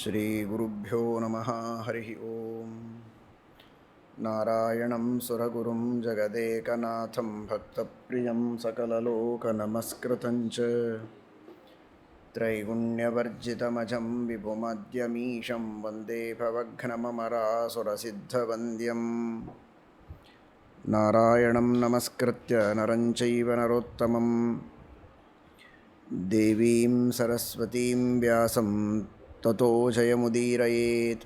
ಶ್ರೀಗುರುಭ್ಯೋ ನಮಃ. ಹರಿ ಓಂ. ನಾರಾಯಣಂ ಸುರಗುರುಂ ಜಗದೇಕನಾಥಂ ಭಕ್ತಪ್ರಿಯಂ ಸಕಲಲೋಕನಮಸ್ಕೃತಂಚ ತ್ರೈಗುಣ್ಯವರ್ಜಿತಮಜಂ ವಿಭುಮದ್ಯಮೀಶಂ ವಂದೇ ಭವಘ್ನಮಮರಾಸುರಸಿದ್ಧವಂದ್ಯಂ. ನಾರಾಯಣಂ ನಮಸ್ಕೃತ್ಯ ನರಂ ಚೈವ ನರೋತ್ತಮಂ ದೇವೀಂ ಸರಸ್ವತೀಂ ವ್ಯಾಸಂ ತತೋ ಜಯಮುದೀರಯೇತ್.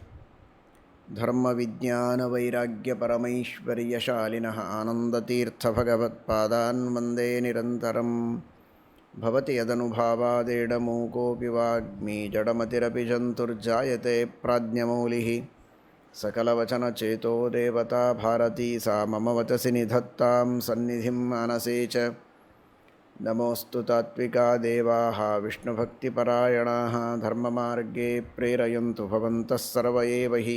ಧರ್ಮವಿಜ್ಞಾನವೈರಾಗ್ಯಪರಮೈಶ್ವರ್ಯಶಾಲಿನಃ ಆನಂದತೀರ್ಥಭಗವತ್ಪಾದಾನ್ ವಂದೇ ನಿರಂತರಂ. ಭವತಿ ಯದನುಭಾವಾದೇಡಮೂಕೋऽಪಿ ವಾಗ್ಮಿ ಜಡಮತಿರಪಿ ಜಂತುರ್ಜಾಯತೆ ಪ್ರಾಜ್ಞಮೌಲಿಃ. ಸಕಲವಚನಚೇತೋ ದೇವತಾ ಭಾರತೀ ಸಾ ಮಮ ವಚಸಿ ನಿಧತ್ತಾಂ ಸನ್ನಿಧಿಂ ಮಾನಸೇ ಚ. ನಮೋऽस्तु ತಾತ್ವಿಕಾ ದೇವಾಃ ವಿಷ್ಣುಭಕ್ತಿಪರಾಯಣಾಃ ಧರ್ಮಮಾರ್ಗೇ ಪ್ರೇರಯन्तु ಭವಂತಃ ಸರ್ವ ಏವ ಹಿ.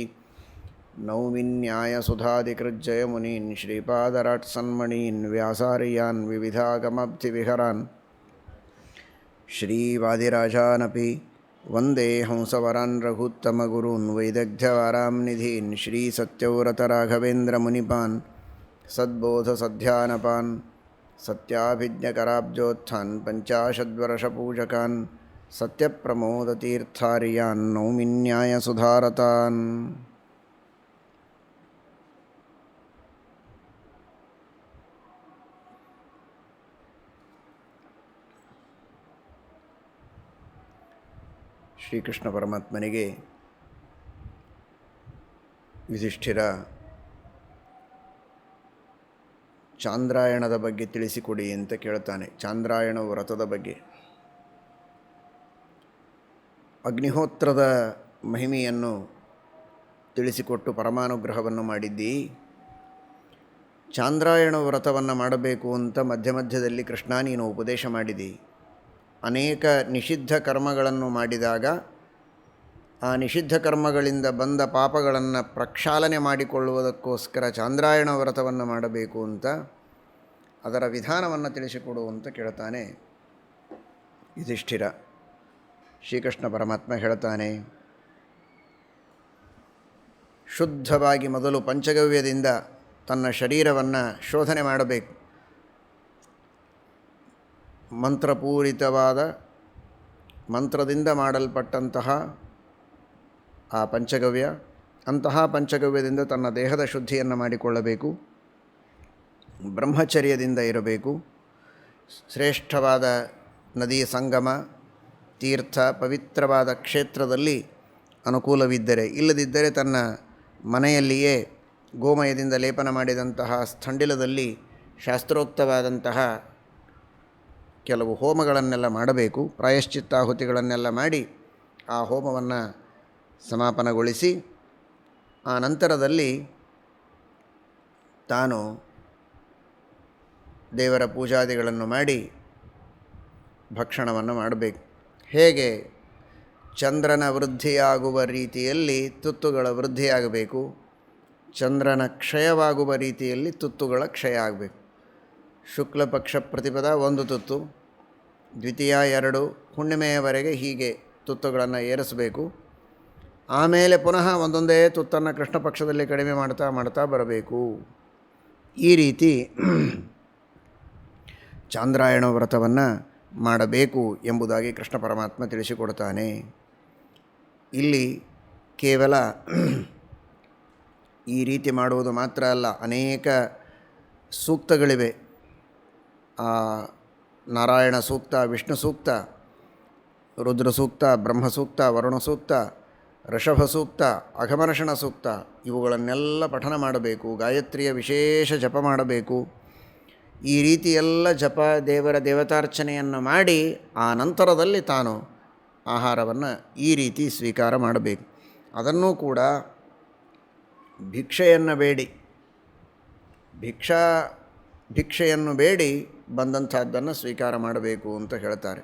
Naomi ನ್ಯಾಯಸುಧಾದಿಕೃಜ್ಜಯಮುನೀನ್ ಶ್ರೀಪಾದರಾಟ್ಸನ್ಮಣೀನ್ ವ್ಯಾಸಾರ್ಯಾನ್ ವಿವಿಧಾಗಮಬ್ಧಿವಿಹರಾನ್ ಶ್ರೀವಾದಿರಾಜಾನಪಿ Vande ಹಂಸವರಾನ್ ರಘುತ್ತಮಗುರೂನ್ ವೈದಗ್ಧ್ಯವಾರಾಂ ನಿಧೀನ್ ಶ್ರೀಸತ್ಯವ್ರತರಾಘವೇಂದ್ರಮುನಿಪಾನ್ ಸದ್ಬೋಧಸಧ್ಯಾನಪಾನ್ ಸತ್ಯಾಭಿಜ್ಞಕರಾಬ್ಜೋತ್ಥಾನ್ ಪಂಚಾಶದ್ವರ್ಷಪೂಜಕಾನ್ ಸತ್ಯಪ್ರಮೋದತೀರ್ಥಾರ್ಯಾನ್ Naomi ನ್ಯಾಯಸುಧಾರತಾನ್. ಶ್ರೀಕೃಷ್ಣ ಪರಮಾತ್ಮನಿಗೆ ಯುಧಿಷ್ಠಿರ ಚಾಂದ್ರಾಯಣದ ಬಗ್ಗೆ ತಿಳಿಸಿಕೊಡಿ ಅಂತ ಕೇಳ್ತಾನೆ. ಚಾಂದ್ರಾಯಣ ವ್ರತದ ಬಗ್ಗೆ, ಅಗ್ನಿಹೋತ್ರದ ಮಹಿಮೆಯನ್ನು ತಿಳಿಸಿಕೊಟ್ಟು ಪರಮಾನುಗ್ರಹವನ್ನು ಮಾಡಿದ್ದಿ. ಚಾಂದ್ರಾಯಣ ವ್ರತವನ್ನು ಮಾಡಬೇಕು ಅಂತ ಮಧ್ಯ ಮಧ್ಯದಲ್ಲಿ ಕೃಷ್ಣ ನೀನು ಉಪದೇಶ ಮಾಡಿದಿ. ಅನೇಕ ನಿಷಿದ್ಧ ಕರ್ಮಗಳನ್ನು ಮಾಡಿದಾಗ ಆ ನಿಷಿದ್ಧ ಕರ್ಮಗಳಿಂದ ಬಂದ ಪಾಪಗಳನ್ನು ಪ್ರಕ್ಷಾಲನೆ ಮಾಡಿಕೊಳ್ಳುವುದಕ್ಕೋಸ್ಕರ ಚಾಂದ್ರಾಯಣ ವ್ರತವನ್ನು ಮಾಡಬೇಕು ಅಂತ ಅದರ ವಿಧಾನವನ್ನು ತಿಳಿಸಿಕೊಡು ಅಂತ ಕೇಳ್ತಾನೆ ಯುಧಿಷ್ಠಿರ. ಶ್ರೀಕೃಷ್ಣ ಪರಮಾತ್ಮ ಹೇಳ್ತಾನೆ, ಶುದ್ಧವಾಗಿ ಮೊದಲು ಪಂಚಗವ್ಯದಿಂದ ತನ್ನ ಶರೀರವನ್ನು ಶೋಧನೆ ಮಾಡಬೇಕು. ಮಂತ್ರಪೂರಿತವಾದ ಮಂತ್ರದಿಂದ ಮಾಡಲ್ಪಟ್ಟಂತಹ ಆ ಪಂಚಗವ್ಯ, ಅಂತಹ ಪಂಚಗವ್ಯದಿಂದ ತನ್ನ ದೇಹದ ಶುದ್ಧಿಯನ್ನು ಮಾಡಿಕೊಳ್ಳಬೇಕು. ಬ್ರಹ್ಮಚರ್ಯದಿಂದ ಇರಬೇಕು. ಶ್ರೇಷ್ಠವಾದ ನದಿ ಸಂಗಮ, ತೀರ್ಥ, ಪವಿತ್ರವಾದ ಕ್ಷೇತ್ರದಲ್ಲಿ ಅನುಕೂಲವಿದ್ದರೆ, ಇಲ್ಲದಿದ್ದರೆ ತನ್ನ ಮನೆಯಲ್ಲಿಯೇ ಗೋಮಯದಿಂದ ಲೇಪನ ಮಾಡಿದಂತಹ ಸ್ಥಂಡಿಲದಲ್ಲಿ ಶಾಸ್ತ್ರೋಕ್ತವಾದಂತಹ ಕೆಲವು ಹೋಮಗಳನ್ನೆಲ್ಲ ಮಾಡಬೇಕು. ಪ್ರಾಯಶ್ಚಿತ್ತಾಹುತಿಗಳನ್ನೆಲ್ಲ ಮಾಡಿ ಆ ಹೋಮವನ್ನು ಸಮಾಪನಗೊಳಿಸಿ ಆ ನಂತರದಲ್ಲಿ ತಾನು ದೇವರ ಪೂಜಾದಿಗಳನ್ನು ಮಾಡಿ ಭಕ್ಷಣವನ್ನು ಮಾಡಬೇಕು. ಹೇಗೆ? ಚಂದ್ರನ ವೃದ್ಧಿಯಾಗುವ ರೀತಿಯಲ್ಲಿ ತುತ್ತುಗಳ ವೃದ್ಧಿಯಾಗಬೇಕು, ಚಂದ್ರನ ಕ್ಷಯವಾಗುವ ರೀತಿಯಲ್ಲಿ ತುತ್ತುಗಳ ಕ್ಷಯ ಆಗಬೇಕು. ಶುಕ್ಲ ಪಕ್ಷ ಪ್ರತಿಪದ 1 ತುತ್ತು, ದ್ವಿತೀಯ 2, ಹುಣ್ಣಿಮೆಯವರೆಗೆ ಹೀಗೆ ತುತ್ತುಗಳನ್ನು ಏರಿಸಬೇಕು. ಆಮೇಲೆ ಪುನಃ ಒಂದೊಂದೇ ತುತ್ತನ್ನು ಕೃಷ್ಣ ಪಕ್ಷದಲ್ಲಿ ಕಡಿಮೆ ಮಾಡ್ತಾ ಬರಬೇಕು. ಈ ರೀತಿ ಚಾಂದ್ರಾಯಣ ವ್ರತವನ್ನು ಮಾಡಬೇಕು ಎಂಬುದಾಗಿ ಕೃಷ್ಣ ಪರಮಾತ್ಮ ತಿಳಿಸಿಕೊಡ್ತಾನೆ. ಇಲ್ಲಿ ಕೇವಲ ಈ ರೀತಿ ಮಾಡುವುದು ಮಾತ್ರ ಅಲ್ಲ, ಅನೇಕ ಸೂಕ್ತಗಳಿವೆ. ನಾರಾಯಣ ಸೂಕ್ತ, ವಿಷ್ಣು ಸೂಕ್ತ, ರುದ್ರ ಸೂಕ್ತ, ಬ್ರಹ್ಮ ಸೂಕ್ತ, ವರುಣ ಸೂಕ್ತ, ಋಷಭ ಸೂಕ್ತ, ಅಘಮರ್ಷಣ ಸೂಕ್ತ, ಇವುಗಳನ್ನೆಲ್ಲ ಪಠನ ಮಾಡಬೇಕು. ಗಾಯತ್ರಿಯ ವಿಶೇಷ ಜಪ ಮಾಡಬೇಕು. ಈ ರೀತಿ ಎಲ್ಲ ಜಪ, ದೇವರ ದೇವತಾರ್ಚನೆಯನ್ನು ಮಾಡಿ ಆ ನಂತರದಲ್ಲಿ ತಾನು ಆಹಾರವನ್ನು ಈ ರೀತಿ ಸ್ವೀಕಾರ ಮಾಡಬೇಕು. ಅದನ್ನೂ ಕೂಡ ಭಿಕ್ಷೆಯನ್ನು ಬೇಡಿ, ಭಿಕ್ಷೆಯನ್ನು ಬೇಡಿ ಬಂದಂಥದ್ದನ್ನು ಸ್ವೀಕಾರ ಮಾಡಬೇಕು ಅಂತ ಹೇಳ್ತಾರೆ.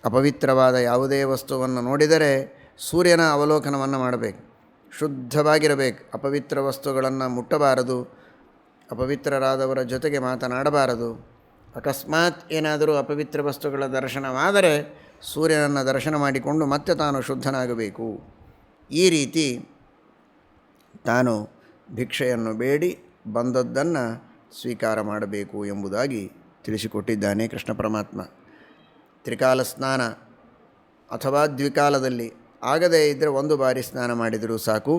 ಅಪವಿತ್ರವಾದ ಯಾವುದೇ ವಸ್ತುವನ್ನು ನೋಡಿದರೆ ಸೂರ್ಯನ ಅವಲೋಕನವನ್ನು ಮಾಡಬೇಕು. ಶುದ್ಧವಾಗಿರಬೇಕು. ಅಪವಿತ್ರ ವಸ್ತುಗಳನ್ನು ಮುಟ್ಟಬಾರದು. ಅಪವಿತ್ರರಾದವರ ಜೊತೆಗೆ ಮಾತನಾಡಬಾರದು. ಅಕಸ್ಮಾತ್ ಏನಾದರೂ ಅಪವಿತ್ರ ವಸ್ತುಗಳ ದರ್ಶನವಾದರೆ ಸೂರ್ಯನನ್ನು ದರ್ಶನ ಮಾಡಿಕೊಂಡು ಮತ್ತೆ ತಾನು ಶುದ್ಧನಾಗಬೇಕು. ಈ ರೀತಿ ತಾನು ಭಿಕ್ಷೆಯನ್ನು ಬೇಡಿ ಬಂದದ್ದನ್ನು ಸ್ವೀಕಾರ ಮಾಡಬೇಕು ಎಂಬುದಾಗಿ ತಿಳಿಸಿಕೊಟ್ಟಿದ್ದಾನೆ ಕೃಷ್ಣ ಪರಮಾತ್ಮ. ತ್ರಿಕಾಲ ಸ್ನಾನ ಅಥವಾ ದ್ವಿಕಾಲದಲ್ಲಿ ಆಗದೇ ಇದ್ದರೆ ಒಂದು ಬಾರಿ ಸ್ನಾನ ಮಾಡಿದರೂ ಸಾಕು.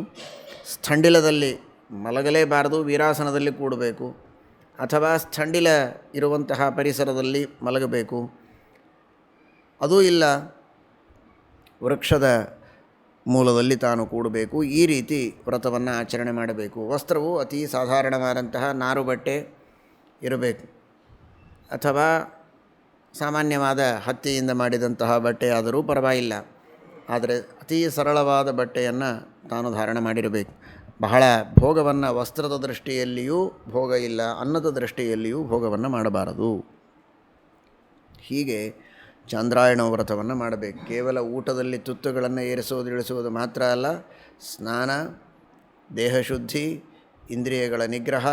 ಸ್ಥಂಡಿಲದಲ್ಲಿ ಮಲಗಲೇಬಾರದು, ವೀರಾಸನದಲ್ಲಿ ಕೂಡಬೇಕು, ಅಥವಾ ಸ್ಥಂಡಿಲ ಇರುವಂತಹ ಪರಿಸರದಲ್ಲಿ ಮಲಗಬೇಕು. ಅದೂ ಇಲ್ಲ, ವೃಕ್ಷದ ಮೂಲದಲ್ಲಿ ತಾನು ಕೂಡಬೇಕು. ಈ ರೀತಿ ವ್ರತವನ್ನು ಆಚರಣೆ ಮಾಡಬೇಕು. ವಸ್ತ್ರವು ಅತಿ ಸಾಧಾರಣವಾದಂತಹ ನಾರು ಬಟ್ಟೆ ಇರಬೇಕು, ಅಥವಾ ಸಾಮಾನ್ಯವಾದ ಹತ್ತಿಯಿಂದ ಮಾಡಿದಂತಹ ಬಟ್ಟೆ ಆದರೂ ಪರವಾಗಿಲ್ಲ. ಆದರೆ ಅತಿ ಸರಳವಾದ ಬಟ್ಟೆಯನ್ನು ತಾನು ಧಾರಣೆ ಮಾಡಿರಬೇಕು. ಬಹಳ ಭೋಗವನ್ನು ವಸ್ತ್ರದ ದೃಷ್ಟಿಯಲ್ಲಿಯೂ ಭೋಗ ಇಲ್ಲ, ಅನ್ನದ ದೃಷ್ಟಿಯಲ್ಲಿಯೂ ಭೋಗವನ್ನು ಮಾಡಬಾರದು. ಹೀಗೆ ಚಾಂದ್ರಾಯಣ ವ್ರತವನ್ನು ಮಾಡಬೇಕು. ಕೇವಲ ಊಟದಲ್ಲಿ ತುತ್ತುಗಳನ್ನು ಏರಿಸುವುದು ಇಳಿಸುವುದು ಮಾತ್ರ ಅಲ್ಲ, ಸ್ನಾನ, ದೇಹಶುದ್ಧಿ, ಇಂದ್ರಿಯಗಳ ನಿಗ್ರಹ,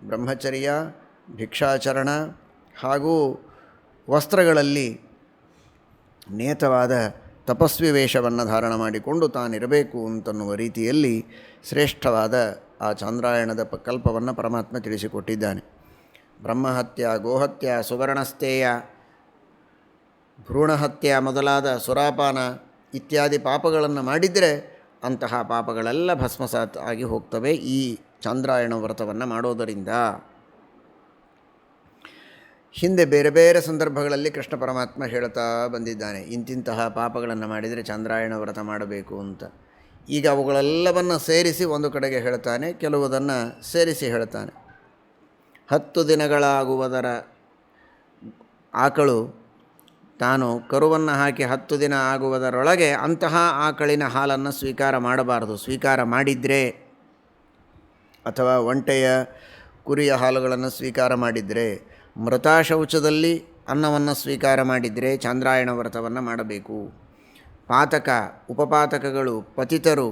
ಬ್ರಹ್ಮಚರ್ಯ, ಭಿಕ್ಷಾಚರಣ ಹಾಗೂ ವಸ್ತ್ರಗಳಲ್ಲಿ ನೇತವಾದ ತಪಸ್ವಿ ವೇಷವನ್ನು ಧಾರಣ ಮಾಡಿಕೊಂಡು ತಾನಿರಬೇಕು ಅಂತನ್ನುವ ರೀತಿಯಲ್ಲಿ ಶ್ರೇಷ್ಠವಾದ ಆ ಚಾಂದ್ರಾಯಣದ ಕಲ್ಪವನ್ನು ಪರಮಾತ್ಮ ತಿಳಿಸಿಕೊಟ್ಟಿದ್ದಾನೆ. ಬ್ರಹ್ಮಹತ್ಯ, ಗೋಹತ್ಯ, ಸುವರ್ಣಸ್ಥೇಯ, ಭ್ರೂಣಹತ್ಯ ಮೊದಲಾದ ಸುರಾಪಾನ ಇತ್ಯಾದಿ ಪಾಪಗಳನ್ನು ಮಾಡಿದರೆ ಅಂತಹ ಪಾಪಗಳೆಲ್ಲ ಭಸ್ಮಸಾತ್ ಆಗಿ ಹೋಗ್ತವೆ ಈ ಚಾಂದ್ರಾಯಣ ವ್ರತವನ್ನು ಮಾಡೋದರಿಂದ. ಹಿಂದೆ ಬೇರೆ ಬೇರೆ ಸಂದರ್ಭಗಳಲ್ಲಿ ಕೃಷ್ಣ ಪರಮಾತ್ಮ ಹೇಳ್ತಾ ಬಂದಿದ್ದಾನೆ, ಇಂತಿಂತಹ ಪಾಪಗಳನ್ನು ಮಾಡಿದರೆ ಚಾಂದ್ರಾಯಣ ವ್ರತ ಮಾಡಬೇಕು ಅಂತ. ಈಗ ಅವುಗಳೆಲ್ಲವನ್ನು ಸೇರಿಸಿ ಒಂದು ಕಡೆಗೆ ಹೇಳ್ತಾನೆ, ಕೆಲವುದನ್ನು ಸೇರಿಸಿ ಹೇಳ್ತಾನೆ. 10 ದಿನಗಳಾಗುವುದರ ಆಕಳು ತಾನು ಕರುವನ್ನು ಹಾಕಿ 10 ದಿನ ಆಗುವುದರೊಳಗೆ ಅಂತಹ ಆಕಳಿನ ಹಾಲನ್ನು ಸ್ವೀಕಾರ ಮಾಡಬಾರದು. ಸ್ವೀಕಾರ ಮಾಡಿದರೆ, ಅಥವಾ ಒಂಟೆಯ ಕುರಿಯ ಹಾಲುಗಳನ್ನು ಸ್ವೀಕಾರ ಮಾಡಿದರೆ, ಮೃತಾಶೌಚದಲ್ಲಿ ಅನ್ನವನ್ನು ಸ್ವೀಕಾರ ಮಾಡಿದರೆ ಚಾಂದ್ರಾಯಣ ವ್ರತವನ್ನು ಮಾಡಬೇಕು. ಪಾತಕ, ಉಪಪಾತಕಗಳು, ಪತಿತರು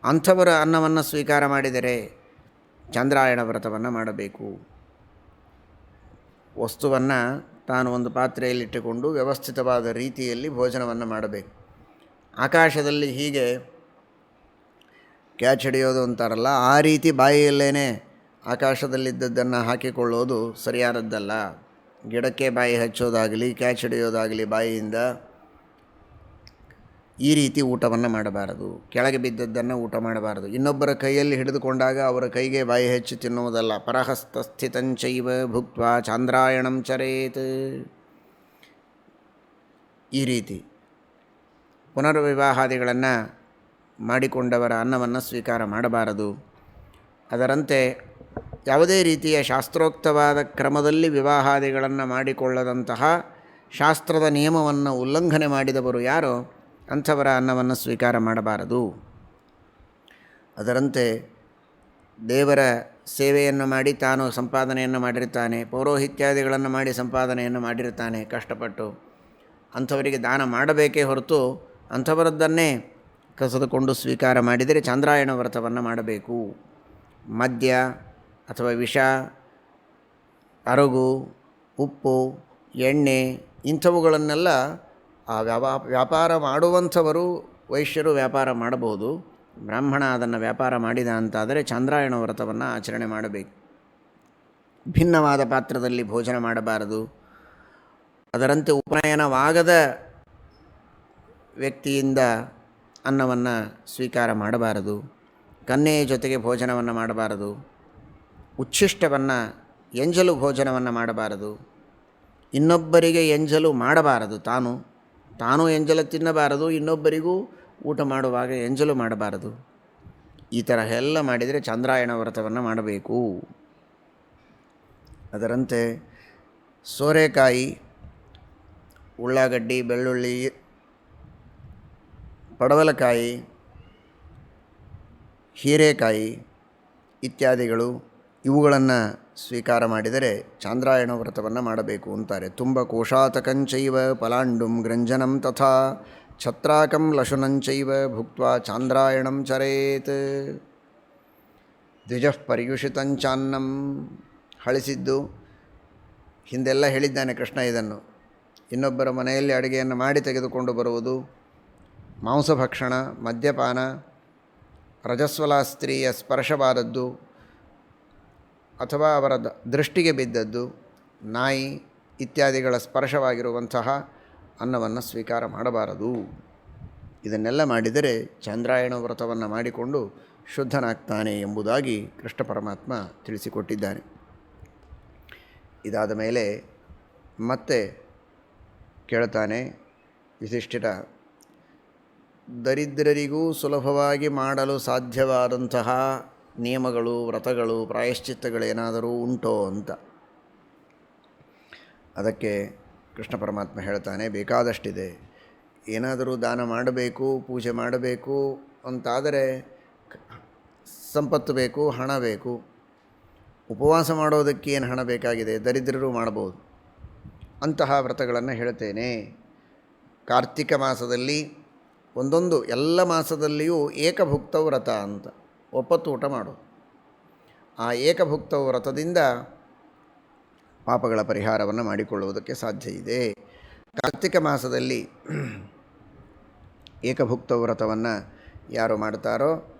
ಅಂಥವರ ಅನ್ನವನ್ನು ಸ್ವೀಕಾರ ಮಾಡಿದರೆ ಚಾಂದ್ರಾಯಣ ವ್ರತವನ್ನು ಮಾಡಬೇಕು. ವಸ್ತುವನ್ನು ತಾನು ಒಂದು ಪಾತ್ರೆಯಲ್ಲಿಟ್ಟುಕೊಂಡು ವ್ಯವಸ್ಥಿತವಾದ ರೀತಿಯಲ್ಲಿ ಭೋಜನವನ್ನು ಮಾಡಬೇಕು. ಆಕಾಶದಲ್ಲಿ ಹೀಗೆ ಕ್ಯಾಚ್ ಹಿಡಿಯೋದು ಅಂತಾರಲ್ಲ, ಆ ರೀತಿ ಬಾಯಿಯಲ್ಲೇ ಆಕಾಶದಲ್ಲಿದ್ದದ್ದನ್ನು ಹಾಕಿಕೊಳ್ಳೋದು ಸರಿಯಾದದ್ದಲ್ಲ. ಗಿಡಕ್ಕೆ ಬಾಯಿ ಹಚ್ಚೋದಾಗಲಿ, ಕ್ಯಾಚ್ ಹಿಡಿಯೋದಾಗಲಿ ಬಾಯಿಯಿಂದ, ಈ ರೀತಿ ಊಟವನ್ನು ಮಾಡಬಾರದು. ಕೆಳಗೆ ಬಿದ್ದದ್ದನ್ನು ಊಟ ಮಾಡಬಾರದು. ಇನ್ನೊಬ್ಬರ ಕೈಯಲ್ಲಿ ಹಿಡಿದುಕೊಂಡಾಗ ಅವರ ಕೈಗೆ ಬಾಯಿ ಹೆಚ್ಚಿ ತಿನ್ನುವುದಲ್ಲ. ಪರಹಸ್ತಸ್ಥಿತಂಚೈವ ಭುಕ್ತ್ವಾ ಚಾಂದ್ರಾಯಣಂ ಚರೇತ್. ಈ ರೀತಿ ಪುನರ್ವಿವಾಹಾದಿಗಳನ್ನು ಮಾಡಿಕೊಂಡವರ ಅನ್ನವನ್ನು ಸ್ವೀಕಾರ ಮಾಡಬಾರದು. ಅದರಂತೆ ಯಾವುದೇ ರೀತಿಯ ಶಾಸ್ತ್ರೋಕ್ತವಾದ ಕ್ರಮದಲ್ಲಿ ವಿವಾಹಾದಿಗಳನ್ನು ಮಾಡಿಕೊಳ್ಳದಂತಹ ಶಾಸ್ತ್ರದ ನಿಯಮವನ್ನು ಉಲ್ಲಂಘನೆ ಮಾಡಿದವರು ಯಾರೋ ಅಂಥವರ ಅನ್ನವನ್ನು ಸ್ವೀಕಾರ ಮಾಡಬಾರದು. ಅದರಂತೆ ದೇವರ ಸೇವೆಯನ್ನು ಮಾಡಿ ತಾನು ಸಂಪಾದನೆಯನ್ನು ಮಾಡಿರ್ತಾನೆ, ಪೌರೋಹಿತ್ಯಾದಿಗಳನ್ನು ಮಾಡಿ ಸಂಪಾದನೆಯನ್ನು ಮಾಡಿರ್ತಾನೆ ಕಷ್ಟಪಟ್ಟು, ಅಂಥವರಿಗೆ ದಾನ ಮಾಡಬೇಕೇ ಹೊರತು ಅಂಥವರದ್ದನ್ನೇ ಕಸಿದುಕೊಂಡು ಸ್ವೀಕಾರ ಮಾಡಿದರೆ ಚಾಂದ್ರಾಯಣ ವ್ರತವನ್ನು ಮಾಡಬೇಕು. ಮದ್ಯ ಅಥವಾ ವಿಷ, ಅರಗು, ಉಪ್ಪು, ಎಣ್ಣೆ ಇಂಥವುಗಳನ್ನೆಲ್ಲ ಆ ವ್ಯಾಪಾರ ಮಾಡುವಂಥವರು ವೈಶ್ಯರು ವ್ಯಾಪಾರ ಮಾಡಬಹುದು. ಬ್ರಾಹ್ಮಣ ಅದನ್ನು ವ್ಯಾಪಾರ ಮಾಡಿದ ಅಂತಾದರೆ ಚಾಂದ್ರಾಯಣ ವ್ರತವನ್ನು ಆಚರಣೆ ಮಾಡಬೇಕು. ಭಿನ್ನವಾದ ಪಾತ್ರದಲ್ಲಿ ಭೋಜನ ಮಾಡಬಾರದು. ಅದರಂತೆ ಉಪನಯನವಾಗದ ವ್ಯಕ್ತಿಯಿಂದ ಅನ್ನವನ್ನು ಸ್ವೀಕಾರ ಮಾಡಬಾರದು. ಕನ್ಯೆಯ ಜೊತೆಗೆ ಭೋಜನವನ್ನು ಮಾಡಬಾರದು. ಉಚ್ಛಿಷ್ಟವನ್ನು, ಎಂಜಲು ಭೋಜನವನ್ನು ಮಾಡಬಾರದು. ಇನ್ನೊಬ್ಬರಿಗೆ ಎಂಜಲು ಮಾಡಬಾರದು. ತಾನು ಎಂಜಲು ತಿನ್ನಬಾರದು, ಇನ್ನೊಬ್ಬರಿಗೂ ಊಟ ಮಾಡುವಾಗ ಎಂಜಲು ಮಾಡಬಾರದು. ಈ ತರಹ ಎಲ್ಲ ಮಾಡಿದರೆ ಚಾಂದ್ರಾಯಣ ವ್ರತವನ್ನು ಮಾಡಬೇಕು. ಅದರಂತೆ ಸೋರೆಕಾಯಿ, ಉಳ್ಳಾಗಡ್ಡಿ, ಬೆಳ್ಳುಳ್ಳಿ, ಪಡವಲಕಾಯಿ, ಹೀರೆಕಾಯಿ ಇತ್ಯಾದಿಗಳು ಇವುಗಳನ್ನು ಸ್ವೀಕಾರ ಮಾಡಿದರೆ ಚಾಂದ್ರಾಯಣ ವ್ರತವನ್ನು ಮಾಡಬೇಕು ಅಂತಾರೆ. ತುಂಬ ಕೋಶಾತಕಂಚೈವ ಪಲಾಂಡುಂ ಗ್ರಂಜನಂ ತಥಾ ಛತ್ರಾಕಂ ಲಶುನಂಚೈವ ಭುಕ್ತ್ವಾ ಚಾಂದ್ರಾಯಣಂ ಚರೇತ್. ದ್ವಿಜಃ ಪರ್ಯುಷಿತಂಚಾನ್ನಂ, ಹಳಿಸಿದ್ದು ಹಿಂದೆಲ್ಲ ಹೇಳಿದ್ದಾನೆ ಕೃಷ್ಣ ಇದನ್ನು. ಇನ್ನೊಬ್ಬರ ಮನೆಯಲ್ಲಿ ಅಡುಗೆಯನ್ನು ಮಾಡಿ ತೆಗೆದುಕೊಂಡು ಬರುವುದು, ಮಾಂಸಭಕ್ಷಣ, ಮದ್ಯಪಾನ, ರಜಸ್ವಲ ಸ್ತ್ರೀಯ ಸ್ಪರ್ಶವಾದದ್ದು ಅಥವಾ ಅವರ ದೃಷ್ಟಿಗೆ ಬಿದ್ದದ್ದು, ನಾಯಿ ಇತ್ಯಾದಿಗಳ ಸ್ಪರ್ಶವಾಗಿರುವಂತಹ ಅನ್ನವನ್ನು ಸ್ವೀಕಾರ ಮಾಡಬಾರದು. ಇದನ್ನೆಲ್ಲ ಮಾಡಿದರೆ ಚಾಂದ್ರಾಯಣ ವ್ರತವನ್ನು ಮಾಡಿಕೊಂಡು ಶುದ್ಧನಾಗ್ತಾನೆ ಎಂಬುದಾಗಿ ಕೃಷ್ಣ ಪರಮಾತ್ಮ ತಿಳಿಸಿಕೊಟ್ಟಿದ್ದಾನೆ. ಇದಾದ ಮೇಲೆ ಮತ್ತೆ ಕೇಳ್ತಾನೆ ಯುಧಿಷ್ಠಿರ, ದರಿದ್ರರಿಗೂ ಸುಲಭವಾಗಿ ಮಾಡಲು ಸಾಧ್ಯವಾದಂತಹ ನಿಯಮಗಳು, ವ್ರತಗಳು, ಪ್ರಾಯಶ್ಚಿತ್ತಗಳೇನಾದರೂ ಉಂಟೋ ಅಂತ. ಅದಕ್ಕೆ ಕೃಷ್ಣ ಪರಮಾತ್ಮ ಹೇಳ್ತಾನೆ, ಬೇಕಾದಷ್ಟಿದೆ. ಏನಾದರೂ ದಾನ ಮಾಡಬೇಕು, ಪೂಜೆ ಮಾಡಬೇಕು ಅಂತಾದರೆ ಸಂಪತ್ತು ಬೇಕು, ಹಣ ಬೇಕು. ಉಪವಾಸ ಮಾಡೋದಕ್ಕೆ ಏನು ಹಣ ಬೇಕಾಗಿದೆ, ದರಿದ್ರರು ಮಾಡಬಹುದು. ಅಂತಹ ವ್ರತಗಳನ್ನು ಹೇಳ್ತೇನೆ. ಕಾರ್ತಿಕ ಮಾಸದಲ್ಲಿ ಒಂದೊಂದು, ಎಲ್ಲ ಮಾಸದಲ್ಲಿಯೂ ಏಕಭುಕ್ತ ವ್ರತ ಅಂತ, ಒಪ್ಪತ್ತು ಊಟ ಮಾಡೋದು. ಆ ಏಕಭುಕ್ತ ವ್ರತದಿಂದ ಪಾಪಗಳ ಪರಿಹಾರವನ್ನು ಮಾಡಿಕೊಳ್ಳುವುದಕ್ಕೆ ಸಾಧ್ಯ ಇದೆ. ಕಾರ್ತಿಕ ಮಾಸದಲ್ಲಿ ಏಕಭುಕ್ತ ವ್ರತವನ್ನು ಯಾರು ಮಾಡ್ತಾರೋ